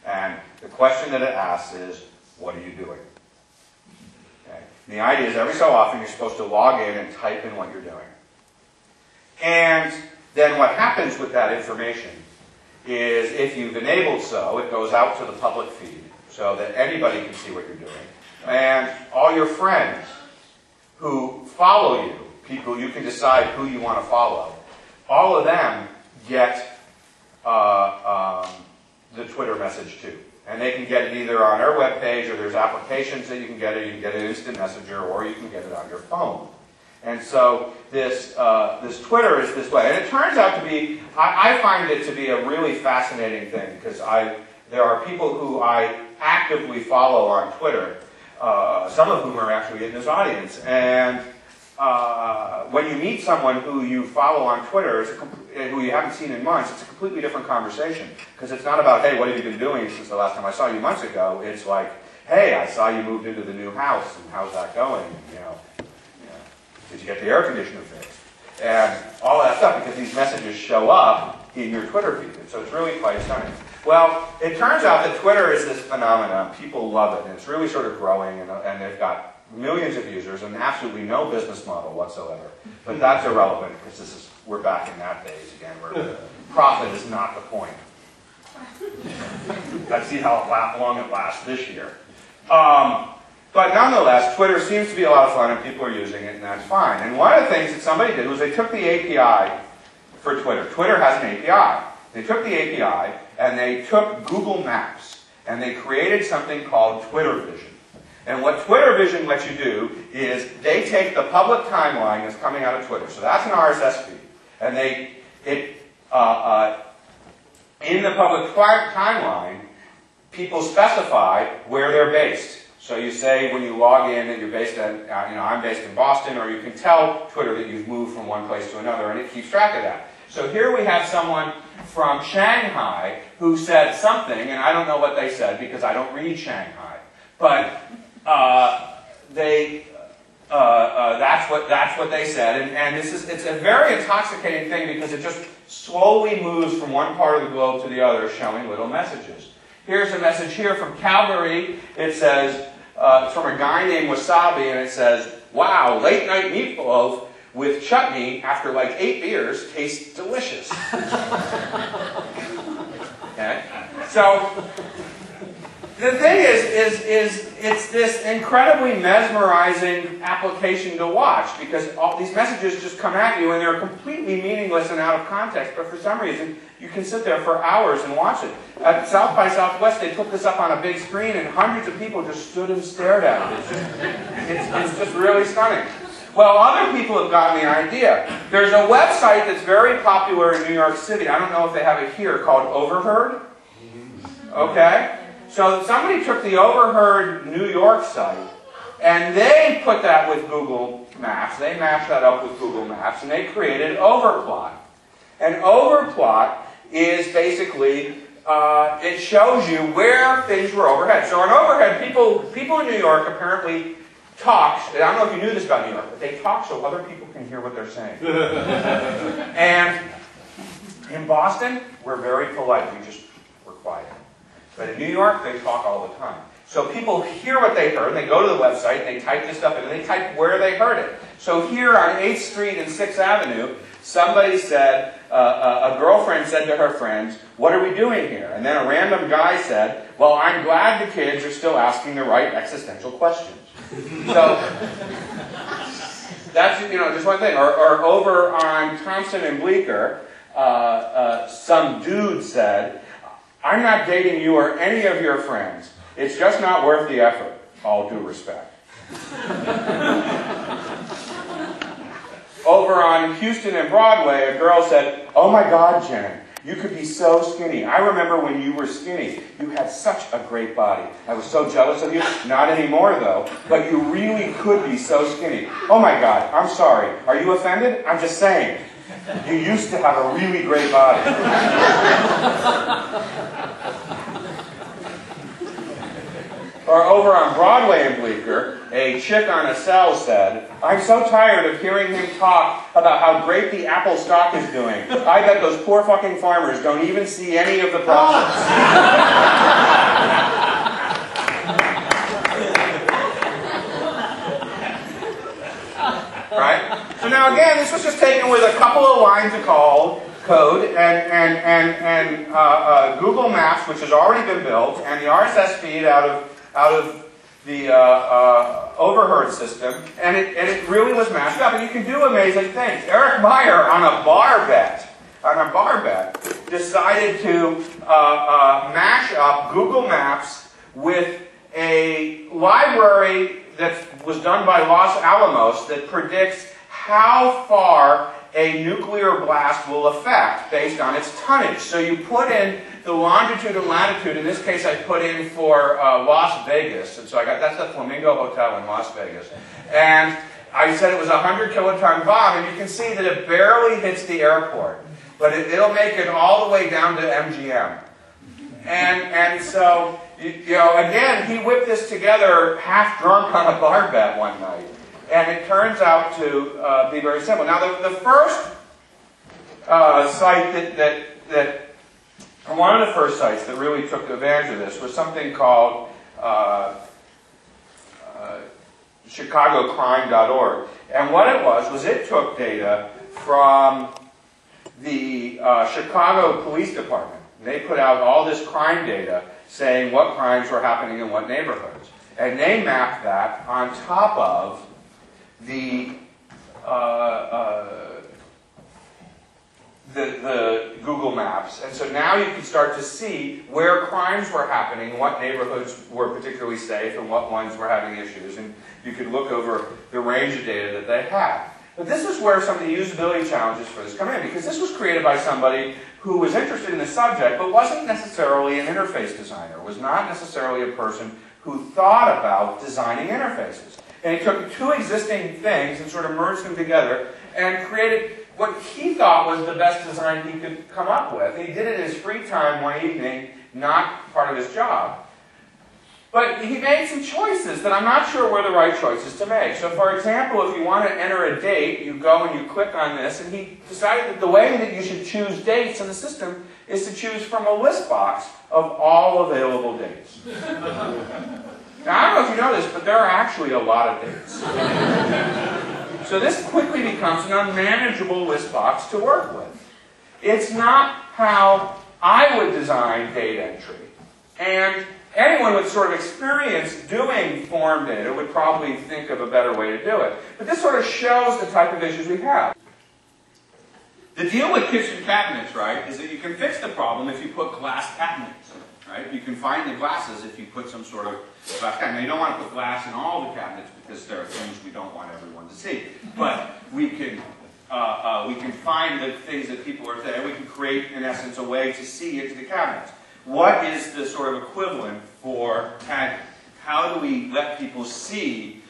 and the question that it asks is, what are you doing? Okay. And the idea is every so often you're supposed to log in and type in what you're doing. And then what happens with that information is if you've enabled so, it goes out to the public feed so that anybody can see what you're doing. And all your friends who follow you, people you can decide who you want to follow, all of them get the Twitter message too. And they can get it either on our webpage, or there's applications that you can get it. You can get it instant messenger, or you can get it on your phone. And so this Twitter is this way. And it turns out to be, I find it to be a really fascinating thing, because there are people who I actively follow on Twitter some of whom are actually in this audience. And when you meet someone who you follow on Twitter, who you haven't seen in months, it's a completely different conversation. Because it's not about, hey, what have you been doing since the last time I saw you months ago? It's like, hey, I saw you moved into the new house, and how's that going? Did you get the air conditioner fixed? And all that stuff, because these messages show up in your Twitter feed. And so it's really quite stunning. Well, it turns out that Twitter is this phenomenon. People love it, and it's really sort of growing, and they've got millions of users and absolutely no business model whatsoever. But that's irrelevant, because we're back in that days again, where profit is not the point. Let's see how long it lasts this year. But nonetheless, Twitter seems to be a lot of fun, and people are using it, and that's fine. And one of the things that somebody did was they took the API for Twitter. Twitter has an API. They took the API, and they took Google Maps, and they created something called Twitter Vision. And what Twitter Vision lets you do is they take the public timeline that's coming out of Twitter. So that's an RSS feed. And in the public timeline, people specify where they're based. So you say when you log in that you're based at, I'm based in Boston, or you can tell Twitter that you've moved from one place to another, and it keeps track of that. So here we have someone from Shanghai who said something, and I don't know what they said because I don't read Shanghai, but that's what they said, and it's a very intoxicating thing because it just slowly moves from one part of the globe to the other, showing little messages. Here's a message here from Calgary. It says, it's from a guy named Wasabi, and it says, wow, late night meatloaf with chutney after like 8 beers tastes delicious. Okay? So, the thing is it's this incredibly mesmerizing application to watch, because all these messages just come at you and they're completely meaningless and out of context, but for some reason you can sit there for hours and watch it. At South by Southwest, they put this up on a big screen and hundreds of people just stood and stared at it. It's just really stunning. Well, other people have gotten the idea. There's a website that's very popular in New York City. I don't know if they have it here, called Overheard. Okay? So somebody took the Overheard New York site, and they put that with Google Maps. They matched that up with Google Maps, and they created Overplot. And Overplot is basically, it shows you where things were overhead. So on Overhead, people in New York apparently talk. I don't know if you knew this about New York, but they talk so other people can hear what they're saying. And in Boston, we're very polite. We're quiet. But in New York, they talk all the time. So people hear what they heard, and they go to the website, and they type this stuff in, and they type where they heard it. So here on 8th Street and 6th Avenue, somebody said, a girlfriend said to her friends, what are we doing here? And then a random guy said, well, I'm glad the kids are still asking the right existential questions. So that's, just one thing. Or over on Thompson and Bleecker, some dude said, I'm not dating you or any of your friends. It's just not worth the effort. All due respect. Over on Houston and Broadway, a girl said, oh my God, Jen, you could be so skinny. I remember when you were skinny. You had such a great body. I was so jealous of you. Not anymore, though. But you really could be so skinny. Oh my God, I'm sorry. Are you offended? I'm just saying. You used to have a really great body. Or over on Broadway in Bleecker, a chick on a cell said, I'm so tired of hearing him talk about how great the Apple stock is doing. I bet those poor fucking farmers don't even see any of the profits. Right? So now again, this was just taken with a couple of lines of code and Google Maps, which has already been built, and the RSS feed out of the Overheard system, and it really was mashed up. And you can do amazing things. Eric Meyer, on a bar bet, decided to mash up Google Maps with a library that was done by Los Alamos that predicts how far a nuclear blast will affect based on its tonnage. So you put in the longitude and latitude. In this case, I put in for Las Vegas, and so I got that's the Flamingo Hotel in Las Vegas, and I said it was a 100-kiloton bomb, and you can see that it barely hits the airport, but it'll make it all the way down to MGM. And so, you know, again, he whipped this together half drunk on a bar bet one night. And it turns out to be very simple. Now, the first site or one of the first sites that really took advantage of this was something called ChicagoCrime.org. And what it was it took data from the Chicago Police Department. They put out all this crime data saying what crimes were happening in what neighborhoods. And they mapped that on top of the Google Maps. And so now you can start to see where crimes were happening, what neighborhoods were particularly safe, and what ones were having issues. And you could look over the range of data that they had. But this is where some of the usability challenges for this come in, because this was created by somebody who was interested in the subject, but wasn't necessarily an interface designer, was not necessarily a person who thought about designing interfaces. And he took two existing things and sort of merged them together and created what he thought was the best design he could come up with. He did it in his free time one evening, not part of his job. But he made some choices that I'm not sure were the right choices to make. So for example, if you want to enter a date, you go and you click on this, and he decided that the way that you should choose dates in the system is to choose from a list box of all available dates. Now, I don't know if you know this, but there are actually a lot of dates. So this quickly becomes an unmanageable list box to work with. It's not how I would design date entry. And anyone with sort of experience doing form data would probably think of a better way to do it. But this sort of shows the type of issues we have. The deal with kitchen cabinets, right, is that you can fix the problem if you put glass cabinets, right? You can find the glasses if you put some sort of glass cabinet. Now, you don't want to put glass in all the cabinets because there are things we don't want everyone to see. But we can find the things that people are saying. We can create, in essence, a way to see into the cabinets. What is the sort of equivalent for tagging? How do we let people see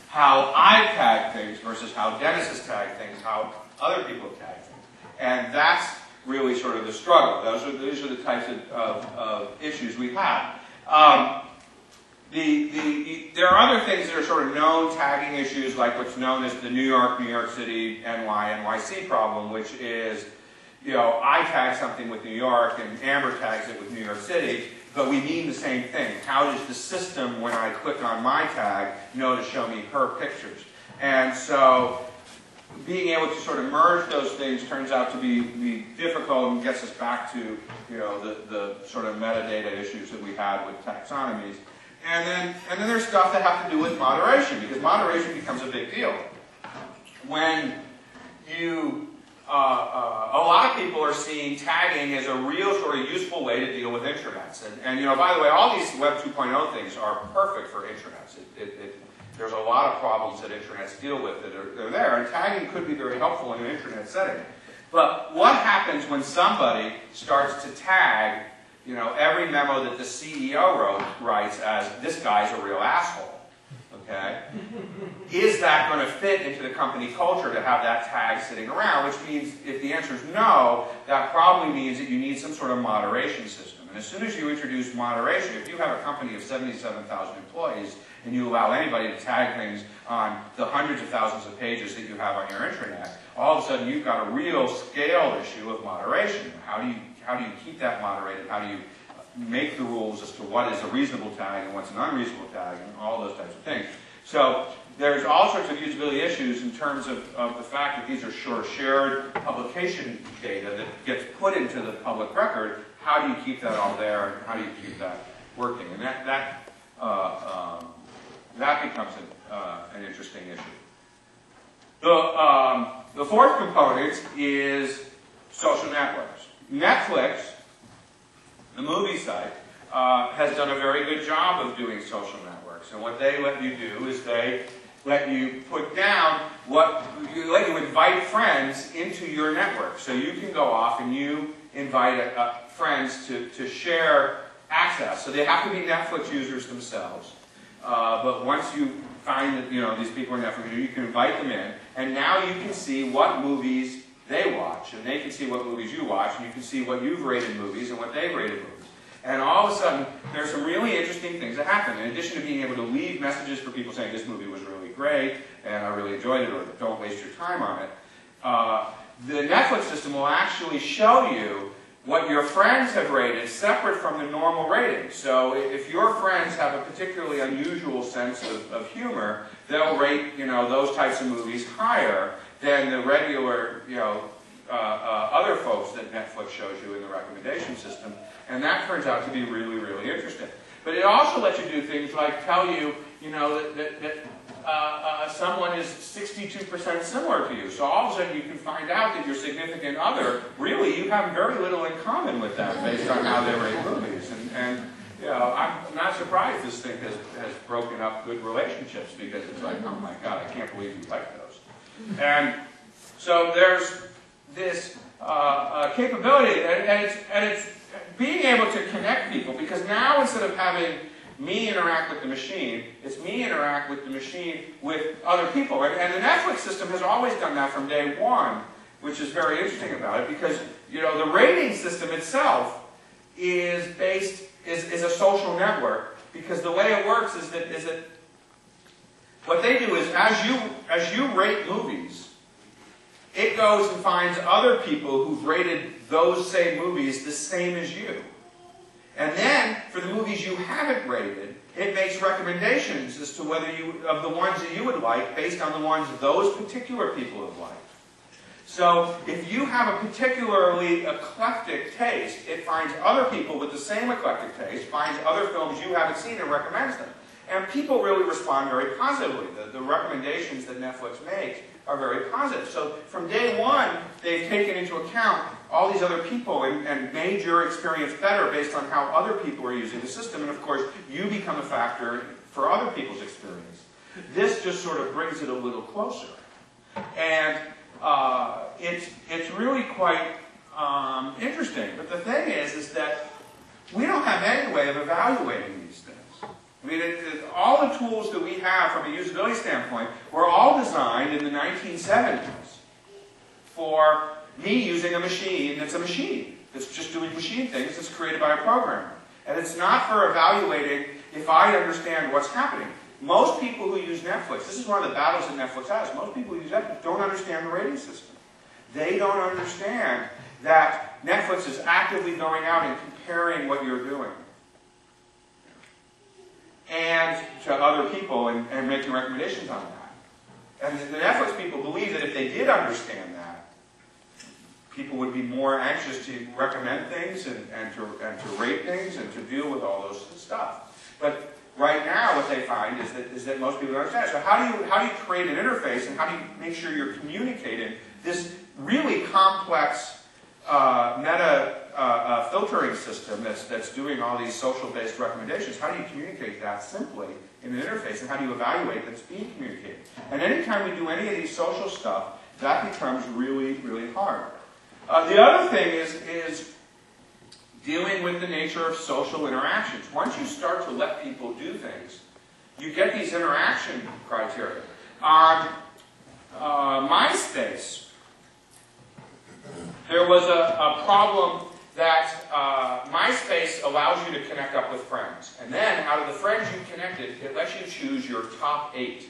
how I tag things versus how Dennis has tagged things, how other people tag things? And that's really sort of the struggle. Those are the types of issues we have. There are other things that are sort of known tagging issues, like what's known as the New York City, NYC problem, which is, you know, I tag something with New York and Amber tags it with New York City, but we mean the same thing. How does the system, when I click on my tag, know to show me her pictures? And so being able to sort of merge those things turns out to be difficult and gets us back to, you know, the sort of metadata issues that we had with taxonomies. And then there's stuff that have to do with moderation, because moderation becomes a big deal. When you a lot of people are seeing tagging as a real sort of useful way to deal with intranets. And you know, by the way, all these Web 2.0 things are perfect for intranets. There's a lot of problems that intranets deal with that are there, and tagging could be very helpful in an intranet setting. But what happens when somebody starts to tag, you know, every memo that the CEO writes as, this guy's a real asshole? Okay? Is that going to fit into the company culture to have that tag sitting around? Which means, if the answer is no, that probably means that you need some sort of moderation system. And as soon as you introduce moderation, if you have a company of 77,000 employees and you allow anybody to tag things on the hundreds of thousands of pages that you have on your intranet, all of a sudden you've got a real scale issue of moderation. How do you keep that moderated? How do you make the rules as to what is a reasonable tag and what's an unreasonable tag and all those types of things? So there's all sorts of usability issues in terms of the fact that these are sort of shared publication data that gets put into the public record. How do you keep that all there, and how do you keep that working? And that becomes an interesting issue. The fourth component is social networks. Netflix, the movie site, has done a very good job of doing social networks. And what they let you do is they let you put down they let you invite friends into your network. So you can go off and you invite friends to share access. So they have to be Netflix users themselves. But once you find that these people are Netflix users, you can invite them in, and now you can see what movies they watch, and they can see what movies you watch, and you can see what you've rated movies and what they've rated movies. And all of a sudden, there's some really interesting things that happen. In addition to being able to leave messages for people saying this movie was really great, and I really enjoyed it, or don't waste your time on it, the Netflix system will actually show you what your friends have rated separate from the normal rating. So if your friends have a particularly unusual sense of humor, they'll rate those types of movies higher than the regular other folks that Netflix shows you in the recommendation system. And that turns out to be really, really interesting. But it also lets you do things like tell you, that someone is 62% similar to you. So all of a sudden you can find out that your significant other, really, you have very little in common with them based on how they rate movies. And I'm not surprised this thing has broken up good relationships, because it's like, oh my God, I can't believe you like those. And so there's this capability, and it's being able to connect people, because now instead of having me interact with the machine, it's me interact with the machine with other people. And the Netflix system has always done that from day one, which is very interesting about it, because the rating system itself is a social network, because the way it works is that what they do is as you rate movies, it goes and finds other people who've rated those same movies the same as you. And then, for the movies you haven't rated, it makes recommendations as to whether of the ones that you would like based on the ones those particular people have liked. So, if you have a particularly eclectic taste, it finds other people with the same eclectic taste, finds other films you haven't seen and recommends them. And people really respond very positively. The recommendations that Netflix makes are very positive. So from day one, they've taken into account all these other people and made your experience better based on how other people are using the system. And of course, you become a factor for other people's experience. This just sort of brings it a little closer. And it's really quite interesting. But the thing is that we don't have any way of evaluating these things. I mean, all the tools that we have from a usability standpoint were all designed in the 1970s for me using a machine that's just doing machine things that's created by a programmer. And it's not for evaluating if I understand what's happening. Most people who use Netflix, this is one of the battles that Netflix has, most people who use Netflix don't understand the rating system. They don't understand that Netflix is actively going out and comparing what you're doing and to other people and making recommendations on that. And the Netflix people believe that if they did understand that, people would be more anxious to recommend things and to rate things and to deal with all those stuff. But right now what they find is that most people don't understand. So how do you create an interface, and how do you make sure you're communicating this really complex meta filtering system that's doing all these social-based recommendations? How do you communicate that simply in an interface, and how do you evaluate that it's being communicated? And anytime we do any of these social stuff, that becomes really, really hard. The other thing is dealing with the nature of social interactions. Once you start to let people do things, you get these interaction criteria. On MySpace, there was a problem that MySpace allows you to connect up with friends. And then, out of the friends you connected, it lets you choose your top 8.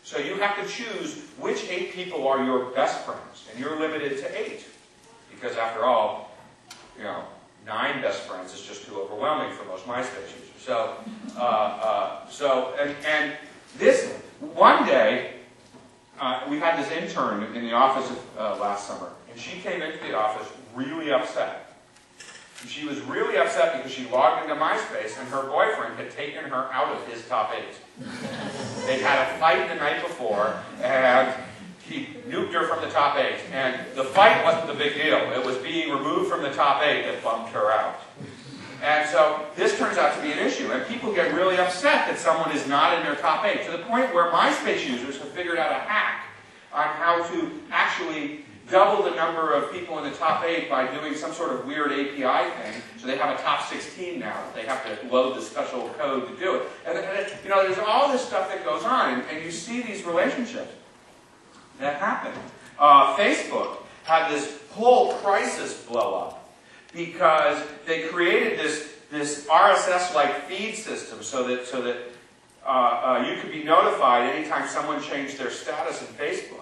So you have to choose which 8 people are your best friends. And you're limited to 8. Because after all, 9 best friends is just too overwhelming for most MySpace users. So, and this, one day, we had this intern in the office last summer. And she came into the office really upset. And she was really upset because she logged into MySpace and her boyfriend had taken her out of his top 8. They'd had a fight the night before, and he nuked her from the top 8. And the fight wasn't the big deal. It was being removed from the top 8 that bummed her out. And so this turns out to be an issue. And people get really upset that someone is not in their top 8, to the point where MySpace users have figured out a hack on how how to actually double the number of people in the top 8 by doing some sort of weird API thing. So they have a top 16 now. They have to load the special code to do it. And you know, there's all this stuff that goes on, and you see these relationships that happen. Facebook had this whole crisis blow up because they created this RSS-like feed system so that you could be notified anytime someone changed their status in Facebook.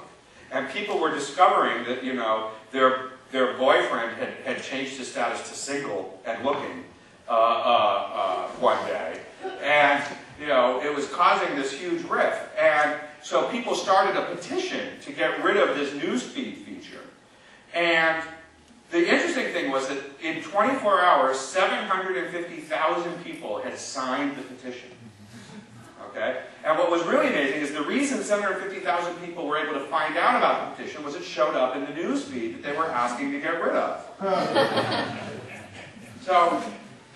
And people were discovering that, you know, their boyfriend had changed his status to single and looking one day. And, you know, it was causing this huge rift. And so people started a petition to get rid of this newsfeed feature. And the interesting thing was that in 24 hours, 750,000 people had signed the petition. Okay? And what was really amazing is the reason 750,000 people were able to find out about the petition was it showed up in the news feed that they were asking to get rid of. So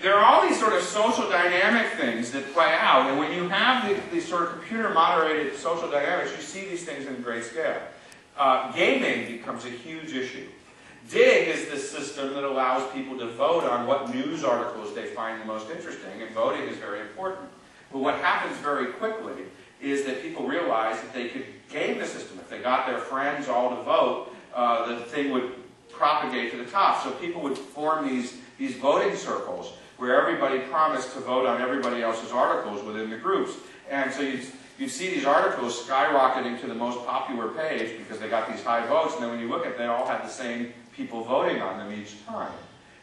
there are all these sort of social dynamic things that play out, and when you have these sort of computer-moderated social dynamics, you see these things in great scale. Gaming becomes a huge issue. Dig is the system that allows people to vote on what news articles they find the most interesting, and voting is very important. But what happens very quickly is that people realize that they could game the system. If they got their friends all to vote, the thing would propagate to the top. So people would form these voting circles where everybody promised to vote on everybody else's articles within the groups. And so you'd see these articles skyrocketing to the most popular page because they got these high votes, and then when you look at it, they all had the same people voting on them each time.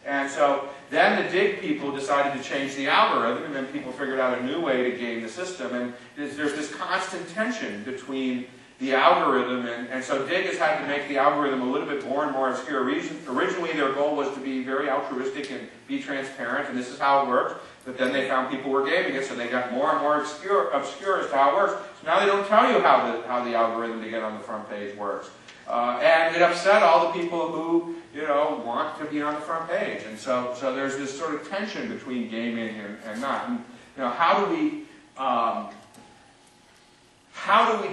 And so then the Dig people decided to change the algorithm, and then people figured out a new way to game the system. And there's this constant tension between the algorithm, and so Dig has had to make the algorithm a little bit more and more obscure. Originally their goal was to be very altruistic and be transparent, and this is how it worked. But then they found people were gaming it, so they got more and more obscure as to how it works. So now they don't tell you how the algorithm to get on the front page works. And it upset all the people who, you know, want to be on the front page. And so there's this sort of tension between gaming and not. And, you know, how do we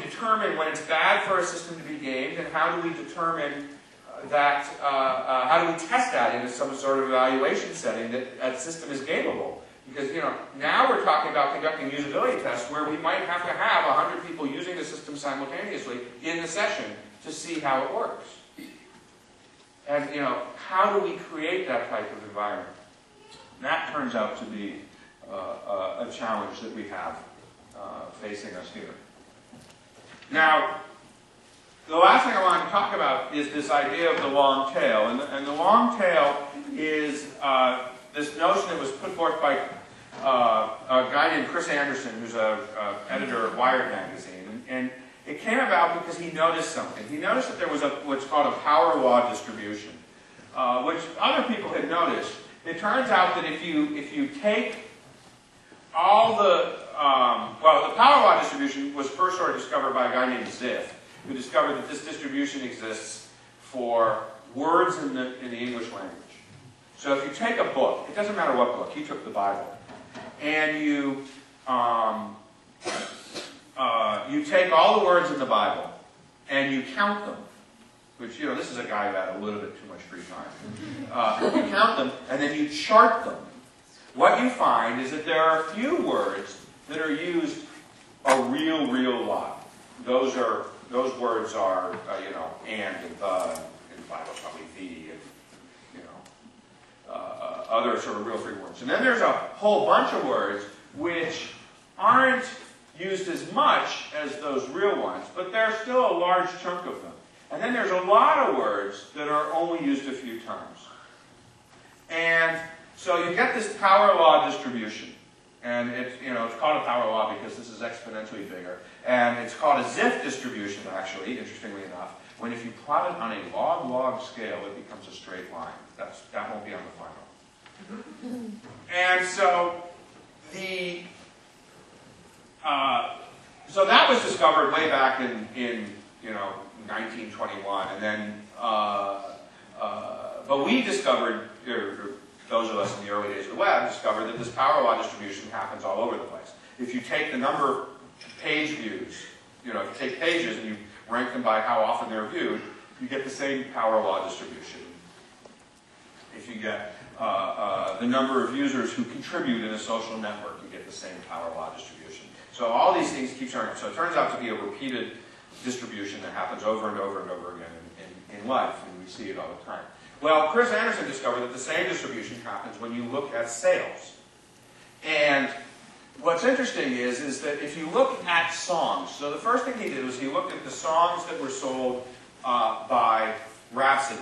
determine when it's bad for a system to be gamed, and how do we determine that, how do we test that in some sort of evaluation setting that a system is gameable? Because, you know, now we're talking about conducting usability tests where we might have to have 100 people using the system simultaneously in the session to see how it works. And, you know, how do we create that type of environment? And that turns out to be a challenge that we have facing us here. Now, the last thing I want to talk about is this idea of the long tail. And the long tail is this notion that was put forth by a guy named Chris Anderson, who's an editor of Wired magazine. And it came about because he noticed something. He noticed that there was what's called a power law distribution, which other people had noticed. It turns out that if you take all the the power law distribution was first sort of discovered by a guy named Ziff, who discovered that this distribution exists for words in the English language. So if you take a book, it doesn't matter what book, he took the Bible, and you take all the words in the Bible and you count them, which, you know, this is a guy who had a little bit too much free time. You count them and then you chart them. What you find is that there are a few words that are used a real lot. Those words are, you know, and the, in the Bible probably the, and, you know, other sort of real free words. And then there's a whole bunch of words which aren't used as much as those real ones, but there's still a large chunk of them. And then there's a lot of words that are only used a few times. And so you get this power law distribution. And it's called a power law because this is exponentially bigger. And it's called a Ziff distribution, actually, interestingly enough, when if you plot it on a log-log scale, it becomes a straight line. That won't be on the final. And so so that was discovered way back in 1921, and then but we discovered, those of us in the early days of the web discovered that this power law distribution happens all over the place. If you take the number of page views, if you take pages and you rank them by how often they're viewed, you get the same power law distribution. If you get the number of users who contribute in a social network, you get the same power law distribution. So all these things keep showing up. So it turns out to be a repeated distribution that happens over and over and over again in life, and we see it all the time. Well, Chris Anderson discovered that the same distribution happens when you look at sales. And what's interesting is that if you look at songs, so the first thing he did was he looked at the songs that were sold by Rhapsody.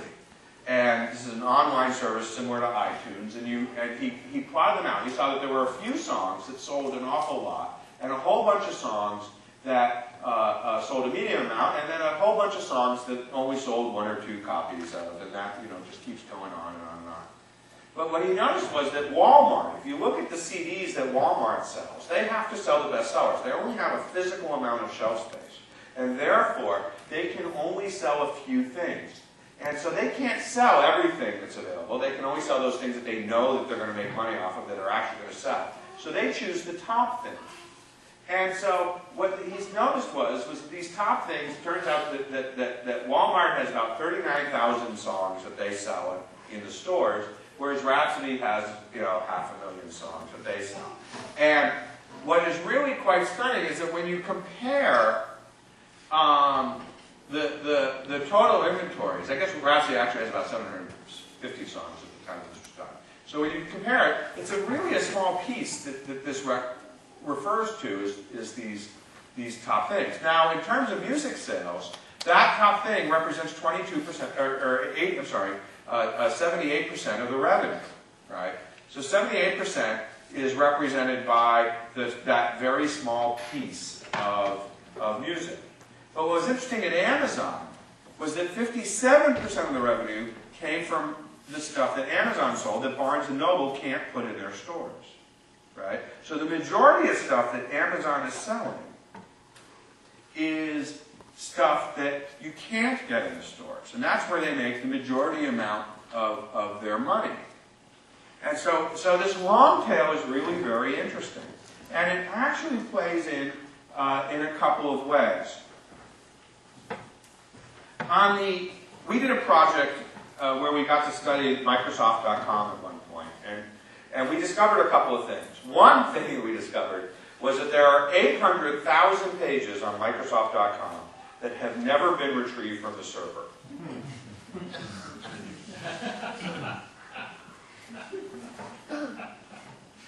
And this is an online service similar to iTunes, and he plotted them out. He saw that there were a few songs that sold an awful lot, and a whole bunch of songs that sold a medium amount, and then a whole bunch of songs that only sold 1 or 2 copies of, and that just keeps going on and on and on. But what he noticed was that Walmart, if you look at the CDs that Walmart sells, they have to sell the bestsellers. They only have a physical amount of shelf space, and therefore they can only sell a few things. And so they can't sell everything that's available. They can only sell those things that they know that they're going to make money off of, that are actually going to sell. So they choose the top things. And so what he's noticed was these top things, it turns out that Walmart has about 39,000 songs that they sell in the stores, whereas Rhapsody has, 500,000 songs that they sell. And what is really quite stunning is that when you compare the total inventories, I guess Rhapsody actually has about 750 songs at the time this was done. So when you compare it, it's really a small piece that this refers to is these top things. Now, in terms of music sales, that top thing represents 22%, or 78% of the revenue, right? So 78% is represented by that very small piece of music. But what was interesting at Amazon was that 57% of the revenue came from the stuff that Amazon sold that Barnes & Noble can't put in their stores. Right? So the majority of stuff that Amazon is selling is stuff that you can't get in the stores. And that's where they make the majority amount of their money. And so this long tail is really very interesting. And it actually plays in a couple of ways. We did a project where we got to study Microsoft.com at one point, and we discovered a couple of things. One thing we discovered was that there are 800,000 pages on Microsoft.com that have never been retrieved from the server.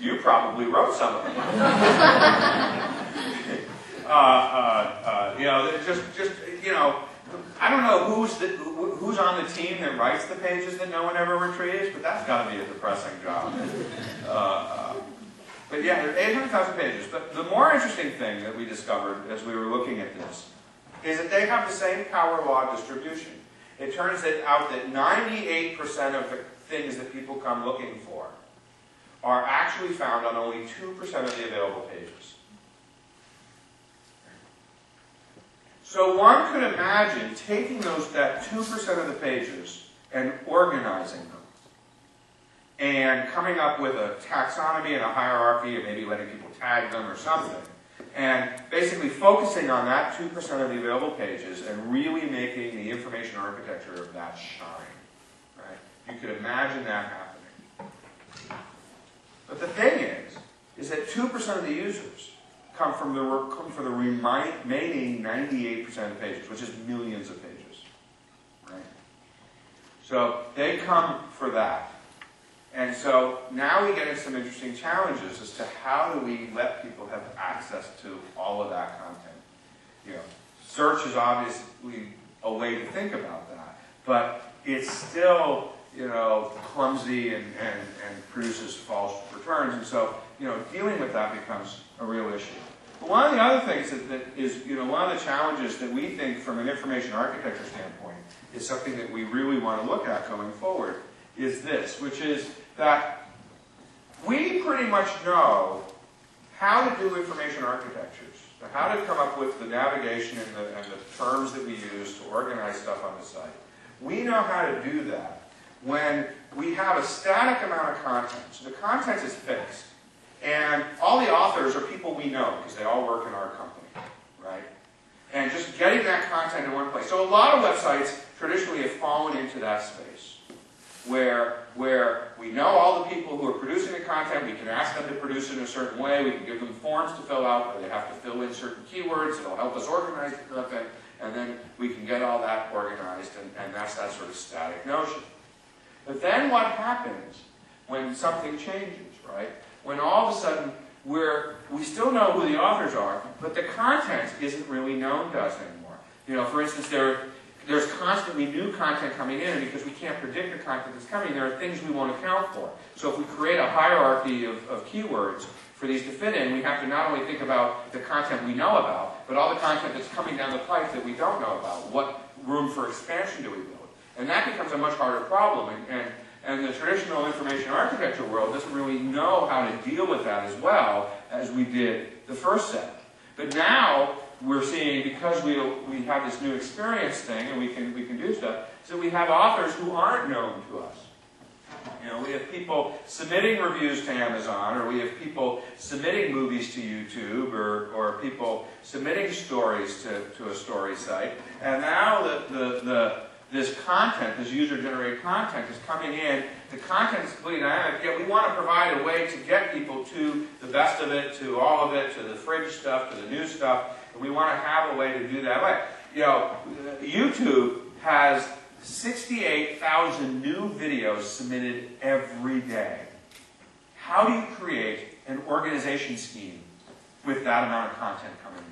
You probably wrote some of them. I don't know who's on the team that writes the pages that no one ever retrieves, but that's got to be a depressing job. But yeah, there are 800,000 pages. But the more interesting thing that we discovered as we were looking at this is that they have the same power law distribution. It turns out that 98% of the things that people come looking for are actually found on only 2% of the available pages. So one could imagine taking that 2% of the pages and organizing them and coming up with a taxonomy and a hierarchy and maybe letting people tag them or something, and basically focusing on that 2% of the available pages and really making the information architecture of that shine. Right? You could imagine that happening. But the thing is that 2% of the users come for the remaining 98% of the pages, which is millions of pages. Right? So they come for that. And so now we get into some interesting challenges as to how do we let people have access to all of that content. Search is obviously a way to think about that, but it's still clumsy and produces false returns, and so dealing with that becomes a real issue. But one of the other things that is one of the challenges that we think from an information architecture standpoint is something that we really want to look at going forward is this, which is that we pretty much know how to do information architectures, how to come up with the navigation and the terms that we use to organize stuff on the site. We know how to do that when we have a static amount of content. So the content is fixed. And all the authors are people we know because they all work in our company, right? and just getting that content in one place. So a lot of websites traditionally have fallen into that space, where we know all the people who are producing the content, we can ask them to produce it in a certain way, we can give them forms to fill out where they have to fill in certain keywords, it'll help us organize the content, and then we can get all that organized, and that's that sort of static notion. But then what happens when something changes, right? When all of a sudden we still know who the authors are, but the content isn't really known to us anymore. You know, for instance, there's constantly new content coming in, and because we can't predict the content that's coming, there are things we won't account for. So if we create a hierarchy of keywords for these to fit in, we have to not only think about the content we know about, but all the content that's coming down the pipe that we don't know about. What room for expansion do we build? And that becomes a much harder problem, and the traditional information architecture world doesn't really know how to deal with that as well as we did the first set. But now we're seeing, because we have this new experience thing and we can do stuff, so we have authors who aren't known to us. You know, we have people submitting reviews to Amazon, or we have people submitting movies to YouTube, or people submitting stories to a story site. And now this content, this user-generated content is coming in. The content is completely dynamic, yet we want to provide a way to get people to the best of it, to all of it, to the fringe stuff, to the new stuff. And we want to have a way to do that way. You know, YouTube has 68,000 new videos submitted every day. How do you create an organization scheme with that amount of content coming in?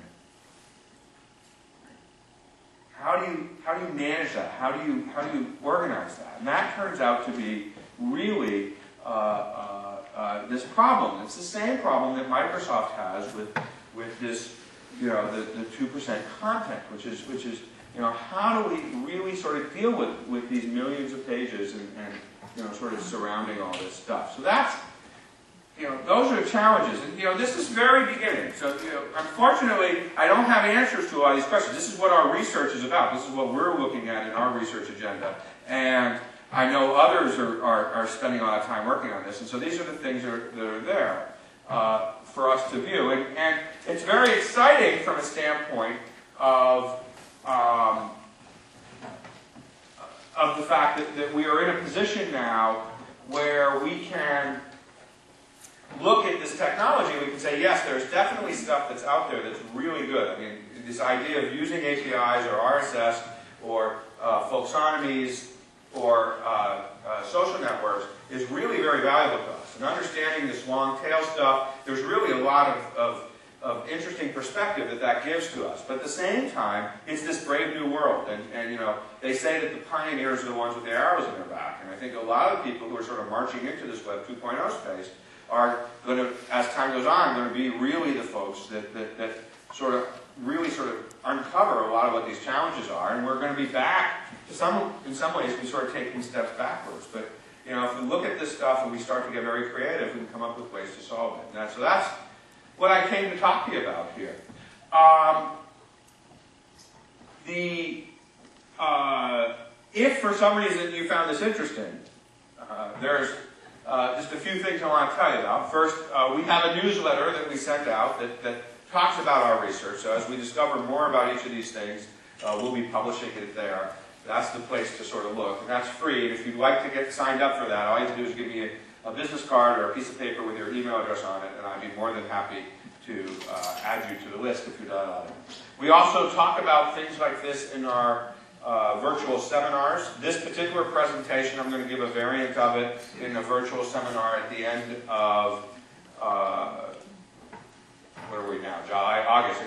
How do you manage that? How do you organize that? And that turns out to be really this problem. It's the same problem that Microsoft has with this, you know, the 2% content, which is you know, how do we really sort of deal with these millions of pages and you know, sort of surrounding all this stuff? So that's, you know, those are the challenges. And, you know, this is very beginning. So, you know, unfortunately, I don't have answers to all these questions. This is what our research is about. This is what we're looking at in our research agenda. And I know others are spending a lot of time working on this. And so these are the things that are there for us to view. And it's very exciting from a standpoint of the fact that we are in a position now where we can look at this technology, we can say, yes, there's definitely stuff that's out there that's really good. I mean, this idea of using APIs or RSS or folksonomies or social networks is really very valuable to us. And understanding this long tail stuff, there's really a lot of interesting perspective that gives to us. But at the same time, it's this brave new world. And you know, they say that the pioneers are the ones with the arrows in their back. And I think a lot of people who are sort of marching into this Web 2.0 space are going to, as time goes on, going to be really the folks that sort of uncover a lot of what these challenges are, and we're going to be back to in some ways we sort of taking steps backwards. But you know, if we look at this stuff and we start to get very creative, we can come up with ways to solve it. And so that's what I came to talk to you about here. If for some reason you found this interesting, there's just a few things I want to tell you about. First, we have a newsletter that we send out that talks about our research. So as we discover more about each of these things, we'll be publishing it there. That's the place to sort of look. And that's free. And if you'd like to get signed up for that, all you have to do is give me a business card or a piece of paper with your email address on it, and I'd be more than happy to add you to the list if you're done on it. We also talk about things like this in our virtual seminars. This particular presentation, I'm going to give a variant of it in a virtual seminar at the end of, what are we now, July, August,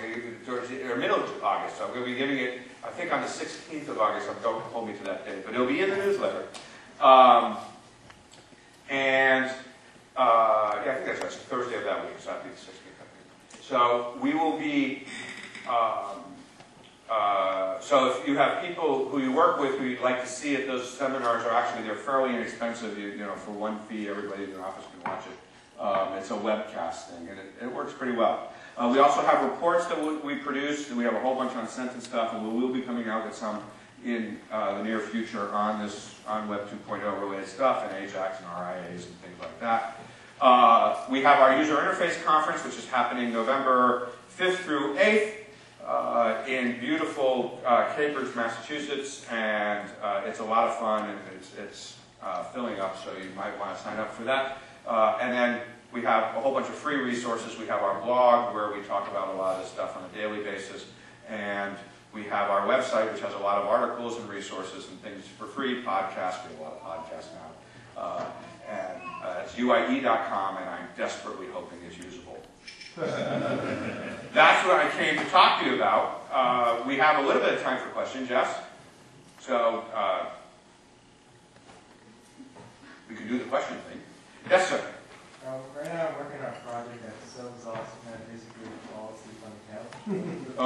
or middle of August. So I'm going to be giving it, I think on the 16th of August, don't hold me to that date, but it'll be in the newsletter. Yeah, I think that's right, Thursday of that week, so that'll be the 16th, I think. So we will be, so if you have people who you work with who you'd like to see at those seminars, they're fairly inexpensive. You know, for one fee, everybody in the office can watch it. It's a webcast thing, and it works pretty well. We also have reports that we produce. We have a whole bunch on Sentence stuff, and we will be coming out with some in the near future on Web 2.0 related stuff, and AJAX and RIAs and things like that. We have our user interface conference, which is happening November 5th through 8th. in beautiful Cambridge, Massachusetts, and it's a lot of fun, and it's filling up, so you might want to sign up for that. And then we have a whole bunch of free resources. We have our blog, where we talk about a lot of this stuff on a daily basis, and we have our website, which has a lot of articles and resources and things for free. Podcasts, we have a lot of podcasts now. It's uie.com, and I'm desperately hoping it's usable. That's what I came to talk to you about. We have a little bit of time for questions, yes? So, we can do the question thing. Yes, sir?
Right now I'm working on a project that's so exhausting that I basically fall asleep on the couch.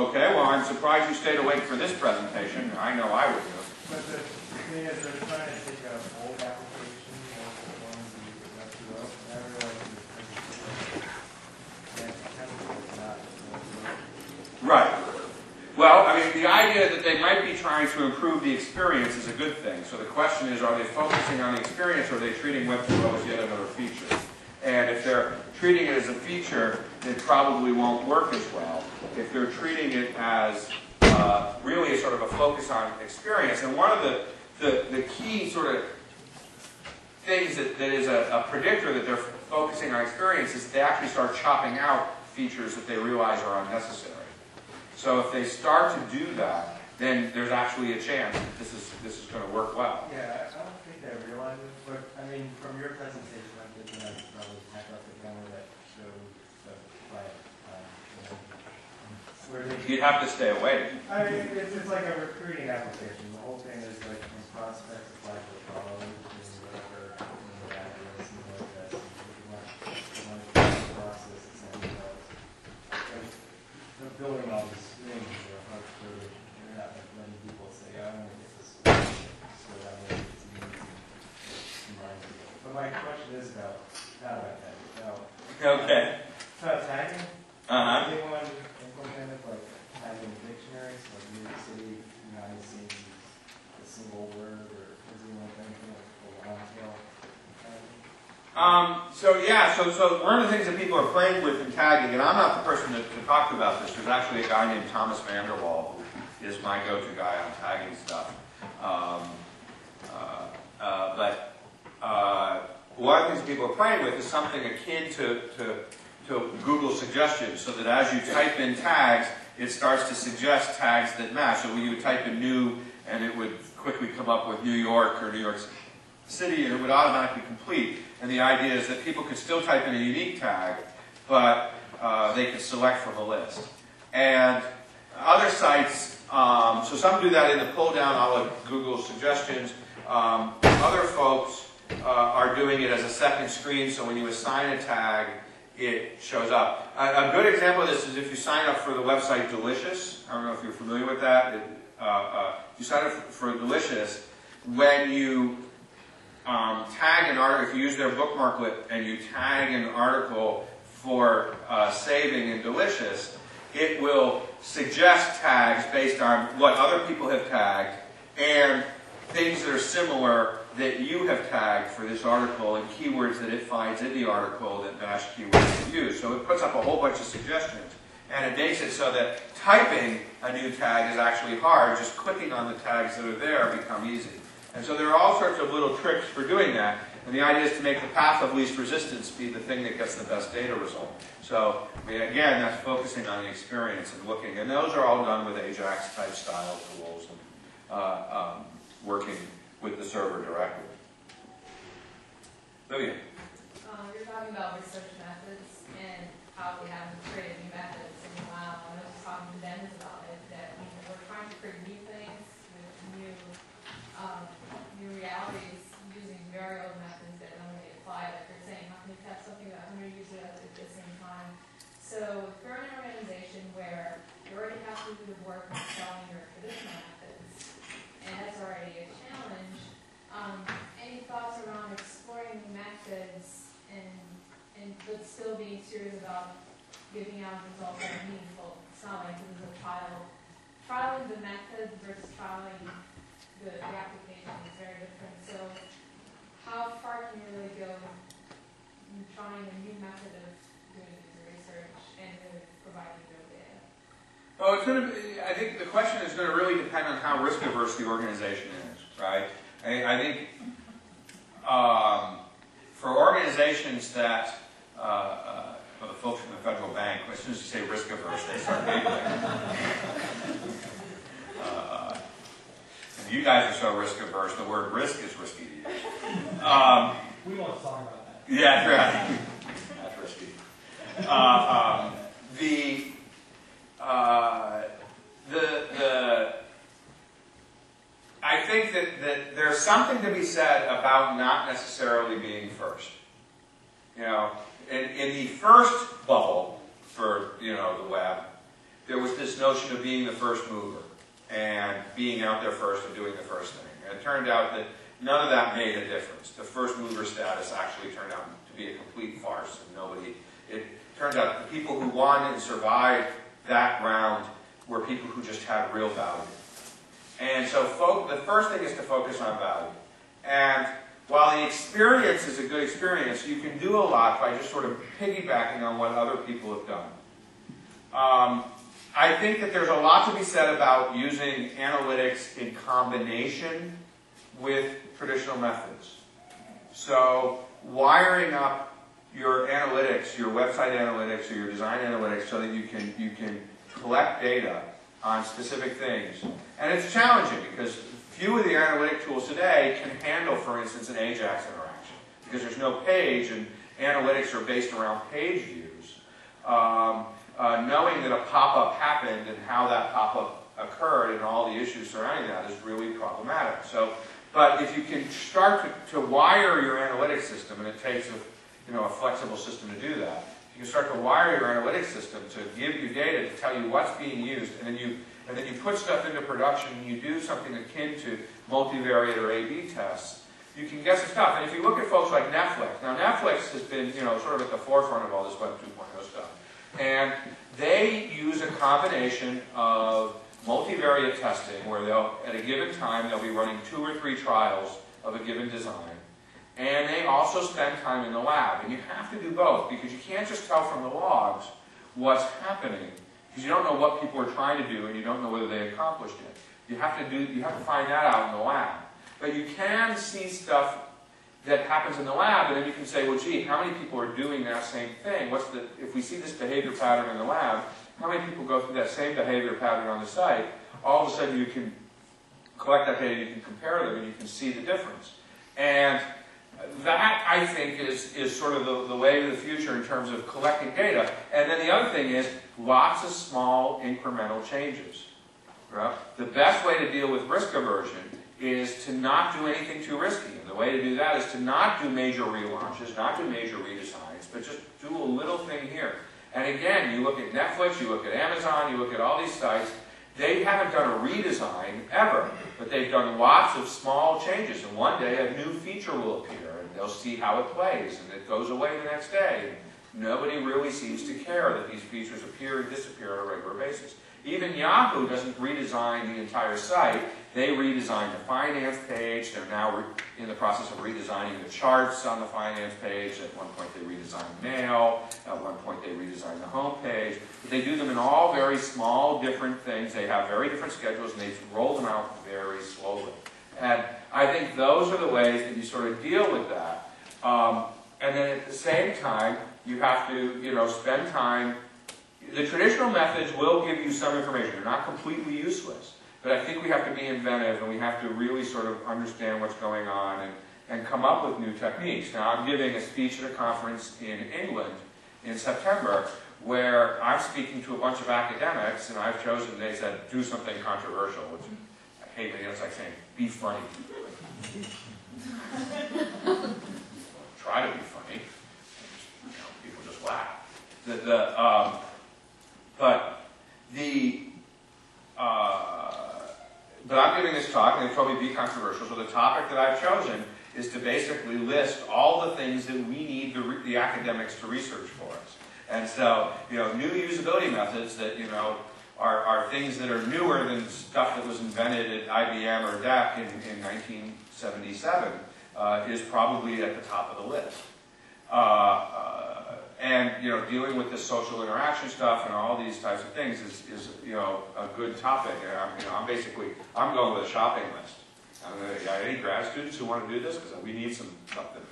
Okay, well, I'm surprised you stayed awake for this presentation. I know I would do.
But the thing is, they're trying to take an old application, the ones that you put up to up, and I realize it's not.
Right. Well, I mean, the idea that they might be trying to improve the experience is a good thing. So the question is, are they focusing on the experience, or are they treating Web 2.0 as yet another feature? And if they're treating it as a feature, it probably won't work as well. If they're treating it as really sort of a focus on experience, and one of the key sort of things that is a predictor that they're focusing on experience is they actually start chopping out features that they realize are unnecessary. So if they start to do that, then there's actually a chance that this is going to work well.
Yeah, I don't think they realize it, but I mean, from your presentation, I'm thinking I could probably hack up the camera that shows the quiet time.
You'd have to stay awake.
I mean, it's like a recruiting application. The whole thing is like when prospects apply for college and whatever, and address and like that. So you want to process and send emails. They're building all these things that are hard to do. They're not like letting people say, I want to get this so that way it's easy to remind people. But my question is not about that.
Okay.
About tagging. Anyone implemented like tagging dictionaries, like New York City, United States, a single word, or is anyone anything like a long tail?
So one of the things that people are playing with in tagging, and I'm not the person to talk about this. There's actually a guy named Thomas Vanderwall who is my go-to guy on tagging stuff. One of the things people are playing with is something akin to Google suggestions, so that as you type in tags, it starts to suggest tags that match. So when you would type in new, and it would quickly come up with New York or New York City, and it would automatically complete. And the idea is that people could still type in a unique tag, but they could select from a list. And other sites, so some do that in the pull-down, all of Google suggestions. Other folks are doing it as a second screen, so when you assign a tag, it shows up. A good example of this is if you sign up for the website Delicious. I don't know if you're familiar with that. You sign up for Delicious. When you tag an article, if you use their bookmarklet and you tag an article for saving in Delicious, it will suggest tags based on what other people have tagged and things that are similar that you have tagged for this article and keywords that it finds in the article that match keywords you use. So it puts up a whole bunch of suggestions. And it makes it so that typing a new tag is actually hard. Just clicking on the tags that are there become easy. And so there are all sorts of little tricks for doing that. And the idea is to make the path of least resistance be the thing that gets the best data result. So again, that's focusing on the experience and looking. And those are all done with Ajax-type style tools and working with the server directly. Vivian.
You're talking about research methods and how we haven't created new methods in a while. I was just talking to Dennis about it, that we're trying to create new things with new realities using very old methods that only apply. Like you're saying, how can you test something that 100 users at the same time? So if you're in an organization where you already have to do the work of selling your traditional methods, and that's already a challenge, any thoughts around exploring methods and but still being serious about giving out results that are meaningful? It's not like this is a trialing the method versus trialing the application is very different. So how far can you really go in trying a new method of doing user research and really providing real data?
Oh, it's going to be, risk-averse the organization is, right? I think for organizations that, well, the folks from the federal bank, as soon as you say risk-averse, they start giggling. And you guys are so risk-averse, the word risk is risky to you.
We won't talk about that.
Yeah, right. That's risky. I think that there's something to be said about not necessarily being first. You know, in the first bubble for, you know, the web, there was this notion of being the first mover and being out there first and doing the first thing. And it turned out that none of that made a difference. The first mover status actually turned out to be a complete farce, and it turned out the people who won and survived that round were people who just had real value. And so the first thing is to focus on value. And while the experience is a good experience, you can do a lot by just sort of piggybacking on what other people have done. I think that there's a lot to be said about using analytics in combination with traditional methods. So wiring up your analytics, your website analytics or your design analytics so that you can collect data on specific things. And it's challenging because few of the analytic tools today can handle, for instance, an AJAX interaction because there's no page and analytics are based around page views. Knowing that a pop-up happened and how that pop-up occurred and all the issues surrounding that is really problematic. But if you can start to wire your analytics system, and it takes a flexible system to do that, you can start to wire your analytics system to give you data to tell you what's being used, and then you put stuff into production and you do something akin to multivariate or A/B tests, you can get some stuff. And if you look at folks like Netflix, now Netflix has been sort of at the forefront of all this Web 2.0 stuff. And they use a combination of multivariate testing where at a given time they'll be running 2 or 3 trials of a given design. And they also spend time in the lab. And you have to do both because you can't just tell from the logs what's happening because you don't know what people are trying to do and you don't know whether they accomplished it. You have to find that out in the lab. But you can see stuff that happens in the lab, and then you can say, well, gee, how many people are doing that same thing? If we see this behavior pattern in the lab, how many people go through that same behavior pattern on the site? All of a sudden you can collect that data, you can compare them, and you can see the difference. And that, I think, is sort of the way to the future in terms of collecting data. And then the other thing is lots of small incremental changes. Right? The best way to deal with risk aversion is to not do anything too risky. And the way to do that is to not do major relaunches, not do major redesigns, but just do a little thing here. And again, you look at Netflix, you look at Amazon, you look at all these sites, they haven't done a redesign ever, but they've done lots of small changes. And one day a new feature will appear, and they'll see how it plays, and it goes away the next day. And nobody really seems to care that these features appear and disappear on a regular basis. Even Yahoo doesn't redesign the entire site. They redesigned the finance page. They're now in the process of redesigning the charts on the finance page. At one point they redesigned mail. At one point they redesigned the home page. But they do them in all very small, different things. They have very different schedules, and they roll them out very slowly. And I think those are the ways that you sort of deal with that. And then at the same time, you have to, spend time. The traditional methods will give you some information. They're not completely useless. But I think we have to be inventive, and we have to really sort of understand what's going on and come up with new techniques. Now, I'm giving a speech at a conference in England in September where I'm speaking to a bunch of academics, and I've chosen, they said, do something controversial, which I hate, but it's like saying, be funny. Try to be funny. People just laugh. But I'm giving this talk, and they told me to be controversial, so the topic that I've chosen is to basically list all the things that we need the academics to research for us. And so, new usability methods that, are things that are newer than stuff that was invented at IBM or DEC in 1977 is probably at the top of the list. and dealing with this social interaction stuff and all these types of things is a good topic. And I'm going with a shopping list. Any grad students who want to do this? Because we need something.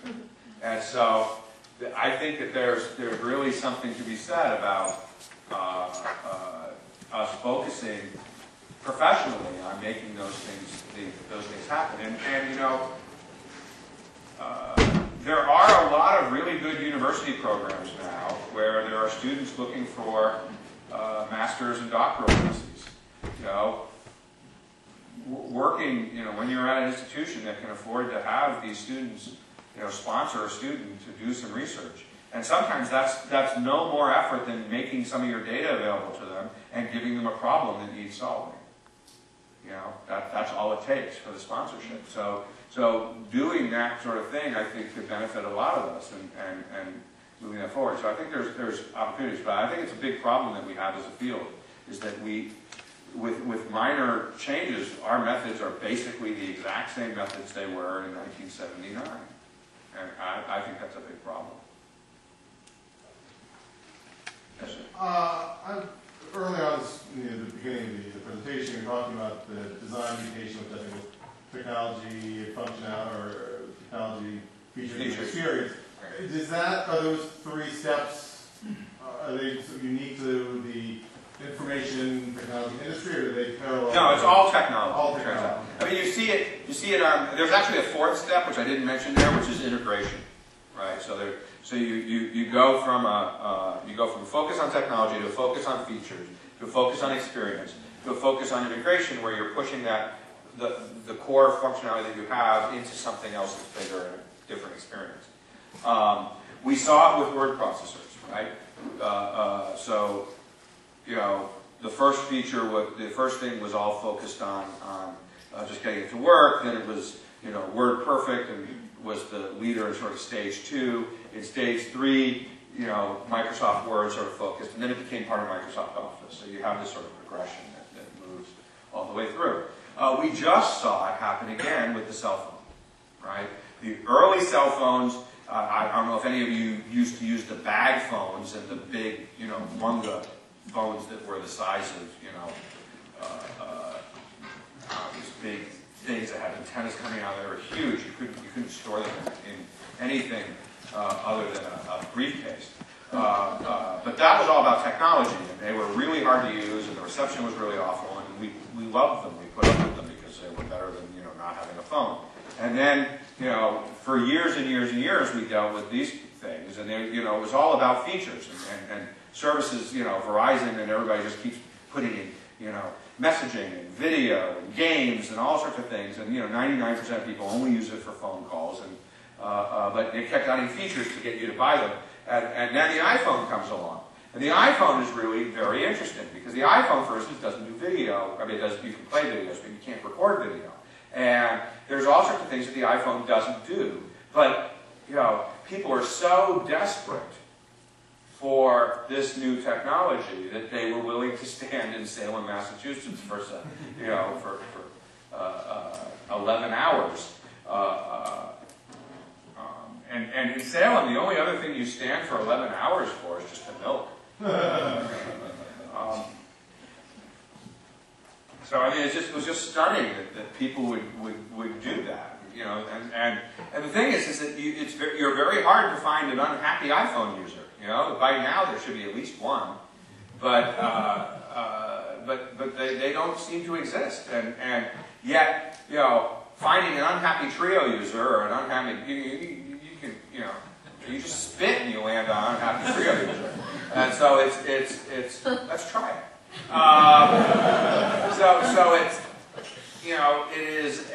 And so I think that there's really something to be said about us focusing professionally on making those things happen. And there are a lot of really good university programs now where there are students looking for master's and doctoral theses. Working, when you're at an institution that can afford to have these students, sponsor a student to do some research. And sometimes that's no more effort than making some of your data available to them and giving them a problem that needs solving. That's all it takes for the sponsorship. So doing that sort of thing, I think, could benefit a lot of us and moving that forward. So I think there's opportunities, but I think it's a big problem that we have as a field, is that with minor changes, our methods are basically the exact same methods they were in 1979. And I think that's a big problem. Yes, sir.
Early on in the beginning of the presentation, you were talking about the design mutation, which I think was technology, functionality, or technology features and experience. Are those three steps, are they unique to the information technology industry, or do they parallel?
No, it's all technology.
All technology.
I mean, you see it on, there's actually a fourth step, which I didn't mention there, which is integration, right? So you go from a focus on technology to a focus on features, to a focus on experience, to a focus on integration, where you're pushing the core functionality that you have into something else that's bigger and a different experience. We saw it with word processors, right? The first feature, the first thing was all focused on just getting it to work. Then it was, Word Perfect, and was the leader in sort of stage 2. In stage 3, Microsoft Word sort of focused, and then it became part of Microsoft Office. So you have this sort of progression that moves all the way through. We just saw it happen again with the cell phone, right? The early cell phones, I don't know if any of you used to use the bag phones and the big, Munga phones that were the size of, these big things that had antennas coming out. They were huge. You couldn't store them in anything other than a briefcase. But that was all about technology, and they were really hard to use, and the reception was really awful, and we loved them. We put up with them because they were better than not having a phone. And then for years and years and years, we dealt with these things, and they, it was all about features and services. Verizon and everybody just keeps putting in messaging and video and games and all sorts of things, and 99% of people only use it for phone calls, and but they kept adding features to get you to buy them. And then the iPhone comes along. And the iPhone is really very interesting, because the iPhone, for instance, doesn't do video. I mean, you can play videos, but you can't record video. And there's all sorts of things that the iPhone doesn't do. But, people are so desperate for this new technology that they were willing to stand in Salem, Massachusetts for 11 hours. And in Salem, the only other thing you stand for 11 hours for is just the milk. So I mean, it was just stunning that people would do that, And the thing is that you're very hard to find an unhappy iPhone user. By now there should be at least one, but they don't seem to exist, and yet finding an unhappy Trio user or an unhappy you just spit and you land on an unhappy Trio user, and so it's let's try it. So it's it is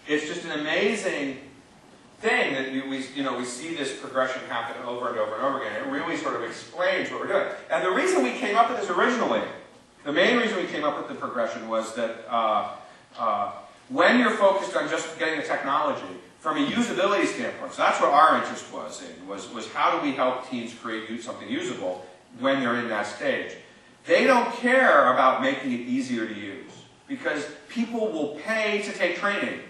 it's just an amazing thing that we see this progression happen over and over and over again. It really sort of explains what we're doing. And the reason we came up with this originally, the main reason we came up with the progression was that when you're focused on just getting the technology, from a usability standpoint, so that's what our interest was how do we help teams create something usable when they're in that stage. They don't care about making it easier to use, because people will pay to take training.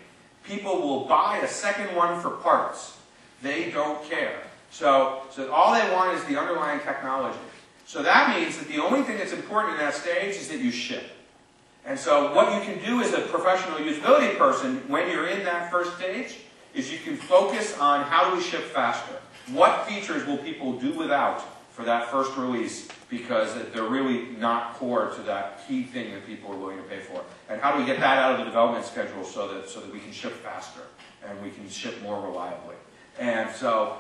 People will buy a second one for parts. They don't care. So all they want is the underlying technology. So that means that the only thing that's important in that stage is that you ship. And so what you can do as a professional usability person when you're in that first stage is you can focus on how do we ship faster? What features will people do without for that first release because they're really not core to that key thing that people are willing to pay for? And how do we get that out of the development schedule so that we can ship faster and we can ship more reliably? And so,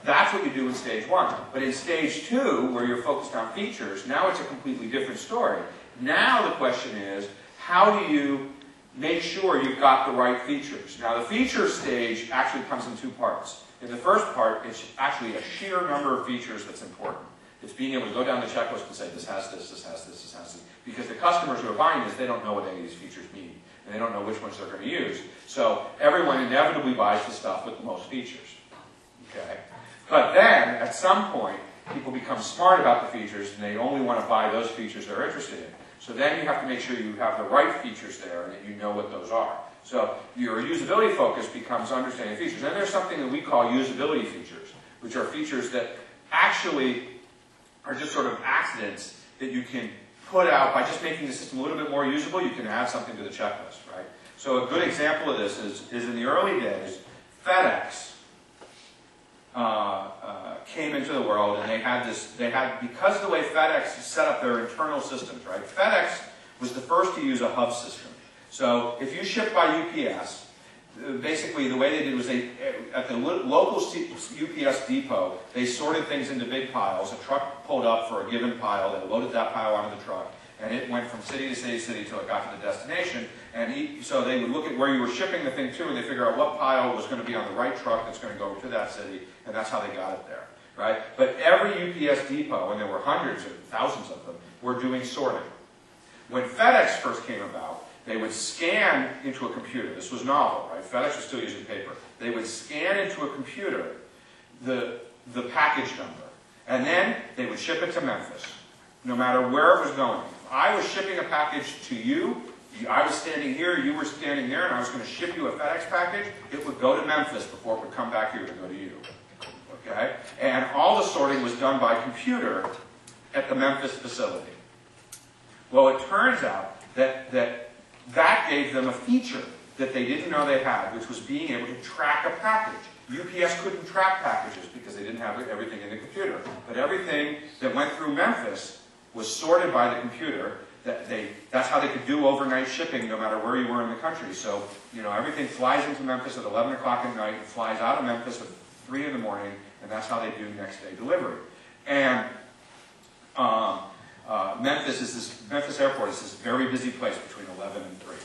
that's what you do in stage 1. But in stage 2, where you're focused on features, now it's a completely different story. Now the question is, how do you make sure you've got the right features? Now the feature stage actually comes in 2 parts. In the first part, it's actually a sheer number of features that's important. It's being able to go down the checklist and say, this has this, this has this, this has this. Because the customers who are buying this, they don't know what any of these features mean. And they don't know which ones they're going to use. So everyone inevitably buys the stuff with the most features. Okay? But then, at some point, people become smart about the features and they only want to buy those features they're interested in. So then you have to make sure you have the right features there and that you know what those are. So your usability focus becomes understanding features. Then there's something that we call usability features, which are features that actually are just sort of accidents that you can put out by just making the system a little bit more usable. You can add something to the checklist, right? So a good example of this is in the early days, FedEx came into the world, and because of the way FedEx set up their internal systems, right? FedEx was the first to use a hub system. So if you ship by UPS, basically the way they did was at the local UPS depot, they sorted things into big piles. A truck pulled up for a given pile, they loaded that pile onto the truck, and it went from city to city to city until it got to the destination. And so they would look at where you were shipping the thing to, and they figure out what pile was going to be on the right truck that's going to go to that city, and that's how they got it there, right? But every UPS depot, and there were hundreds or thousands of them, were doing sorting. When FedEx first came about, they would scan into a computer. This was novel, right? FedEx was still using paper. They would scan into a computer the package number, and then they would ship it to Memphis, no matter where it was going. If I was shipping a package to you, I was standing here, you were standing there, and I was going to ship you a FedEx package, it would go to Memphis before it would come back here to go to you. Okay? And all the sorting was done by computer at the Memphis facility. Well, it turns out that gave them a feature that they didn't know they had, which was being able to track a package. UPS couldn't track packages because they didn't have everything in the computer. But everything that went through Memphis was sorted by the computer. That's how they could do overnight shipping no matter where you were in the country. So, everything flies into Memphis at 11 o'clock at night, flies out of Memphis at 3 in the morning, and that's how they do next day delivery. And Memphis Airport is this very busy place between 11 and 3.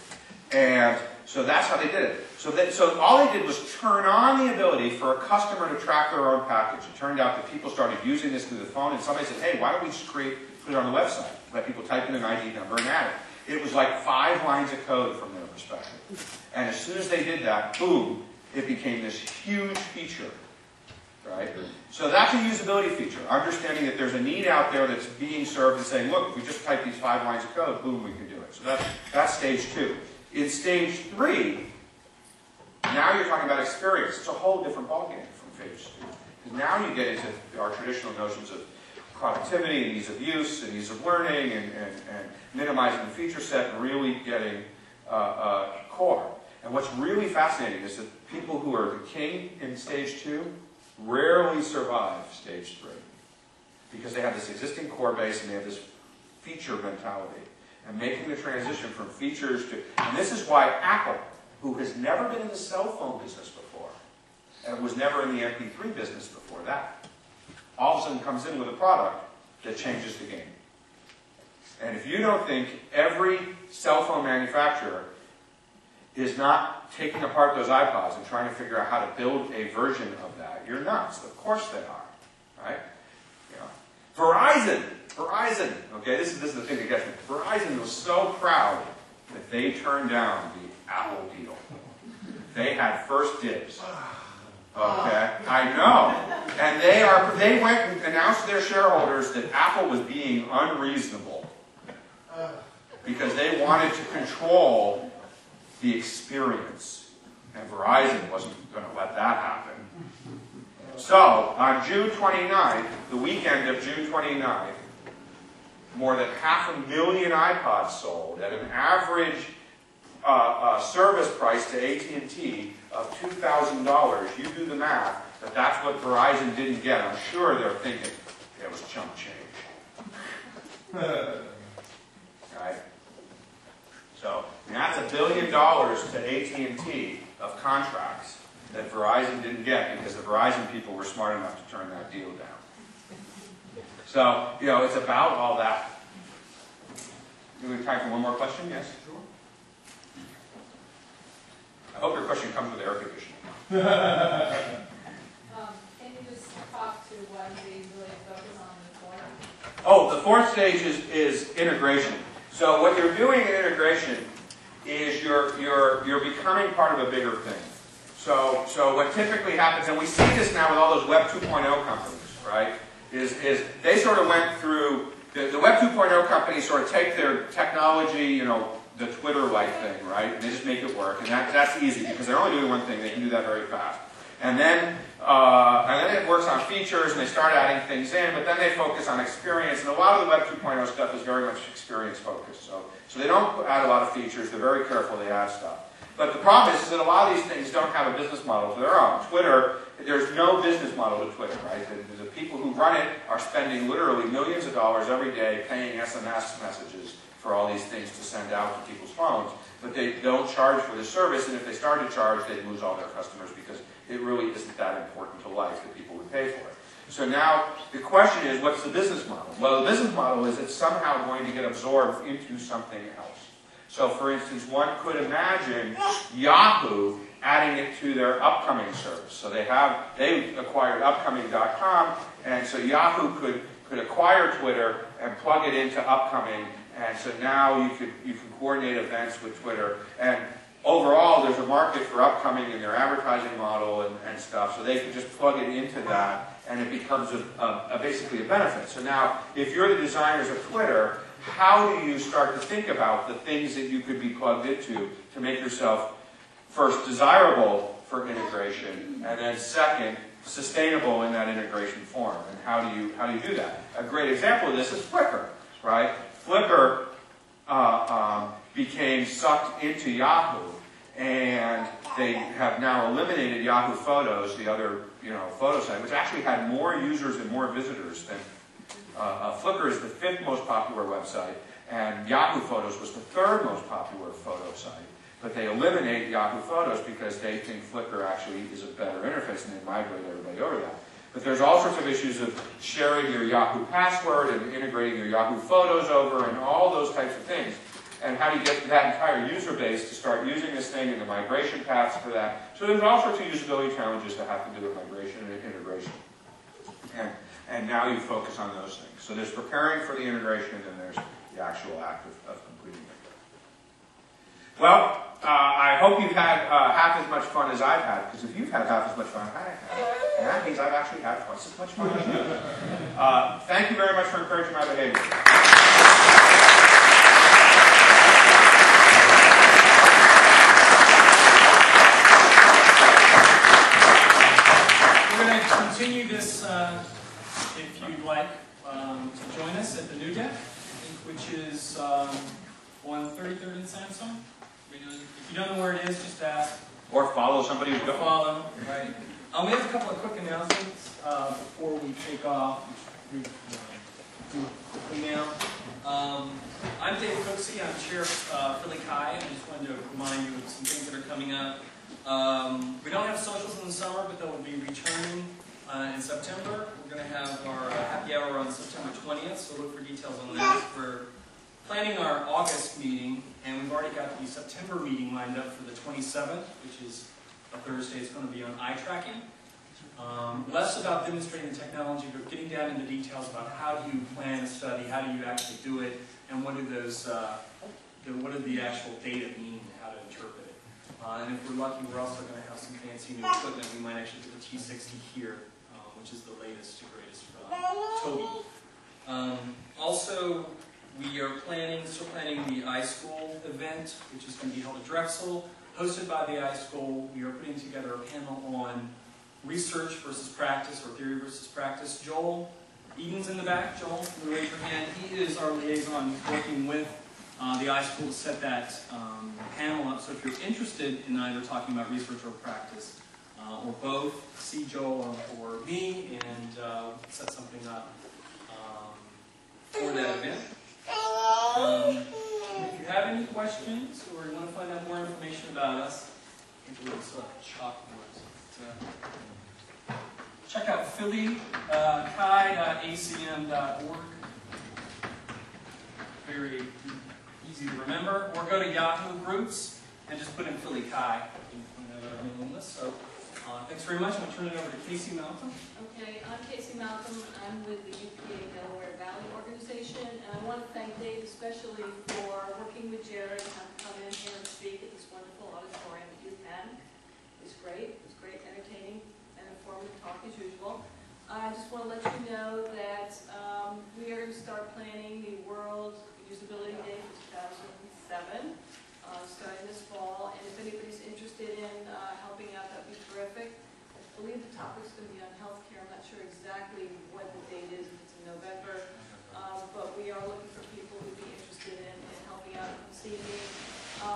And so that's how they did it. So all they did was turn on the ability for a customer to track their own package. It turned out that people started using this through the phone, and somebody said, hey, why don't we just put it on the website? Let people type in an ID number and add it. It was like 5 lines of code from their perspective. And as soon as they did that, boom, it became this huge feature. Right? So that's a usability feature, understanding that there's a need out there that's being served and saying, look, if we just type these 5 lines of code, boom, we can do it. So that's stage 2. In stage 3, now you're talking about experience. It's a whole different ballgame from phase 2. Because now you get into our traditional notions of productivity and ease of use and ease of learning and minimizing the feature set and really getting core. And what's really fascinating is that people who are the king in stage 2 rarely survive stage 3 because they have this existing core base and they have this feature mentality. And making the transition from features to... And this is why Apple, who has never been in the cell phone business before, and was never in the MP3 business before that, all of a sudden comes in with a product that changes the game. And if you don't think every cell phone manufacturer is not taking apart those iPods and trying to figure out how to build a version of that, you're nuts. Of course they are. Right? Verizon, okay, this is the thing that gets me. Verizon was so proud that they turned down the Apple deal. They had first dibs. Okay, I know. And they went and announced to their shareholders that Apple was being unreasonable because they wanted to control the experience. And Verizon wasn't going to let that happen. So, on June 29th, the weekend of June 29th, more than 500,000 iPods sold at an average service price to AT&T of $2,000. You do the math, but that's what Verizon didn't get. I'm sure they're thinking it was chump change. Right? So, that's $1 billion to AT&T of contracts that Verizon didn't get because the Verizon people were smart enough to turn that deal down. So, you know, it's about all that. Do we have time for one more question? Yes? Sure. I hope your question comes with air conditioning.
Can you just talk to what they really focus on in the forum?
Oh, the fourth stage is integration. So what you're doing in integration is you're becoming part of a bigger thing. So what typically happens, and we see this now with all those Web 2.0 companies, right? Is they sort of went through the Web 2.0 companies sort of take their technology, you know, the Twitter-like thing, right? And they just make it work, and that's easy because they're only doing one thing. They can do that very fast. And then it works on features, and they start adding things in, but then they focus on experience. And a lot of the Web 2.0 stuff is very much experience-focused. So they don't add a lot of features. They're very careful they add stuff. But the problem is that a lot of these things don't have a business model of their own. Twitter, there's no business model to Twitter, right? The people who run it are spending literally millions of dollars every day paying SMS messages for all these things to send out to people's phones. But they don't charge for the service, and if they start to charge, they'd lose all their customers because it really isn't that important to life that people would pay for it. So now the question is, what's the business model? Well, the business model is it's somehow going to get absorbed into something else. So, for instance, one could imagine Yahoo adding it to their upcoming service. So they acquired upcoming.com, and so Yahoo could acquire Twitter and plug it into upcoming, and so now you can coordinate events with Twitter. And overall, there's a market for upcoming in their advertising model and stuff, so they can just plug it into that, and it becomes basically a benefit. So now, if you're the designers of Twitter, how do you start to think about the things that you could be plugged into to make yourself, first, desirable for integration, and then second, sustainable in that integration form? And how do you do that? A great example of this is Flickr, right? Flickr became sucked into Yahoo, and they have now eliminated Yahoo Photos, the other photo site, which actually had more users and more visitors than Flickr is the 5th most popular website, and Yahoo Photos was the 3rd most popular photo site. But they eliminate Yahoo Photos because they think Flickr actually is a better interface, and they migrate everybody over that. But there's all sorts of issues of sharing your Yahoo password and integrating your Yahoo Photos over and all those types of things. And how do you get that entire user base to start using this thing and the migration paths for that? So there's all sorts of usability challenges that have to do with migration and integration. And now you focus on those things. So there's preparing for the integration, and then there's the actual act of completing it. Well, I hope you've had half as much fun as I've had, because if you've had half as much fun as I've had, and that means I've actually had twice as much fun as you. Thank you very much for encouraging my behavior.
We're going to continue this, if you'd like, to join us at the new deck, which is on 33rd and Samsung. If you don't know where it is, just ask.
Or follow somebody who's going.
Follow, right. We have a couple of quick announcements before we take off. Do quickly now. I'm Dave Cooksey. I'm chair of Philly Chi. I just wanted to remind you of some things that are coming up. We don't have socials in the summer, but they will be returning in September. We're going to have our happy hour on September 20th, so look for details on that. We're planning our August meeting, and we've already got the September meeting lined up for the 27th, which is a Thursday. It's going to be on eye tracking. Less about demonstrating the technology, but getting down into details about how do you plan a study, how do you actually do it, and what do those, what do the actual data mean, and how to interpret it. And if we're lucky, we're also going to have some fancy new equipment. We might actually get the T60 here, which is the latest and greatest from Toby. Also, we are still planning the iSchool event, which is going to be held at Drexel, hosted by the iSchool. We are putting together a panel on research versus practice, or theory versus practice. Joel Eden's in the back. Joel, can you raise your hand? He is our liaison working with the iSchool to set that panel up. So if you're interested in either talking about research or practice, or both, see Joel or me and set something up for that event. If you have any questions or you want to find out more information about us, I think we'll sort of chalkboards. Check out phillychi.acm.org. Very easy to remember. Or go to Yahoo Groups and just put in Philly Chi. You can find out our mailing list. So thanks very much. I'm going to turn it over to Casey Malcolm.
Okay, I'm Casey Malcolm. I'm with the UPA Delaware Valley Organization, and I want to thank Dave especially for working with Jared to come in here and speak at this wonderful auditorium at UPenn. It was great. It was great, entertaining, and informative talk as usual. I just want to let you know that we are going to start planning the World Usability Day for 2007, starting this fall. And if anybody's interested in helping out, that would be terrific. I believe the topic's going to be on healthcare. I'm not sure exactly what the date is, if it's in November. But we are looking for people who'd be interested in helping out and seeing me.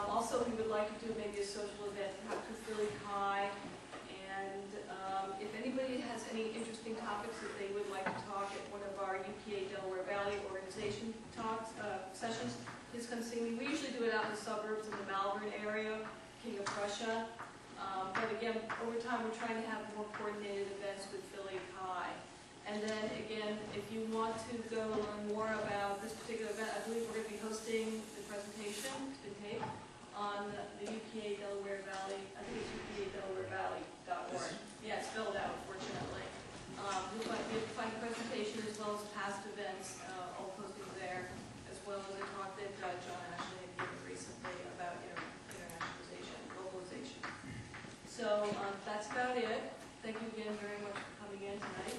Also, we would like to do maybe a social event to Philly Chi. And if anybody has any interesting topics that they would like to talk at one of our UPA Delaware Valley Organization talks, sessions, please come see me. We usually do it out in the suburbs in the Malvern area, King of Prussia. But again, over time, we're trying to have more coordinated events with Philly Chi. And then again, if you want to go learn more about this particular event, I believe we're going to be hosting the presentation, it's been taped, on the UPA Delaware Valley. I think it's UPADelawareValley.org. Yeah, it's spelled out, unfortunately. You'll find the presentation as well as past events, all posted there, as well as a talk that John Ashley had given recently about internationalization, globalization. So that's about it. Thank you again very much for coming in tonight.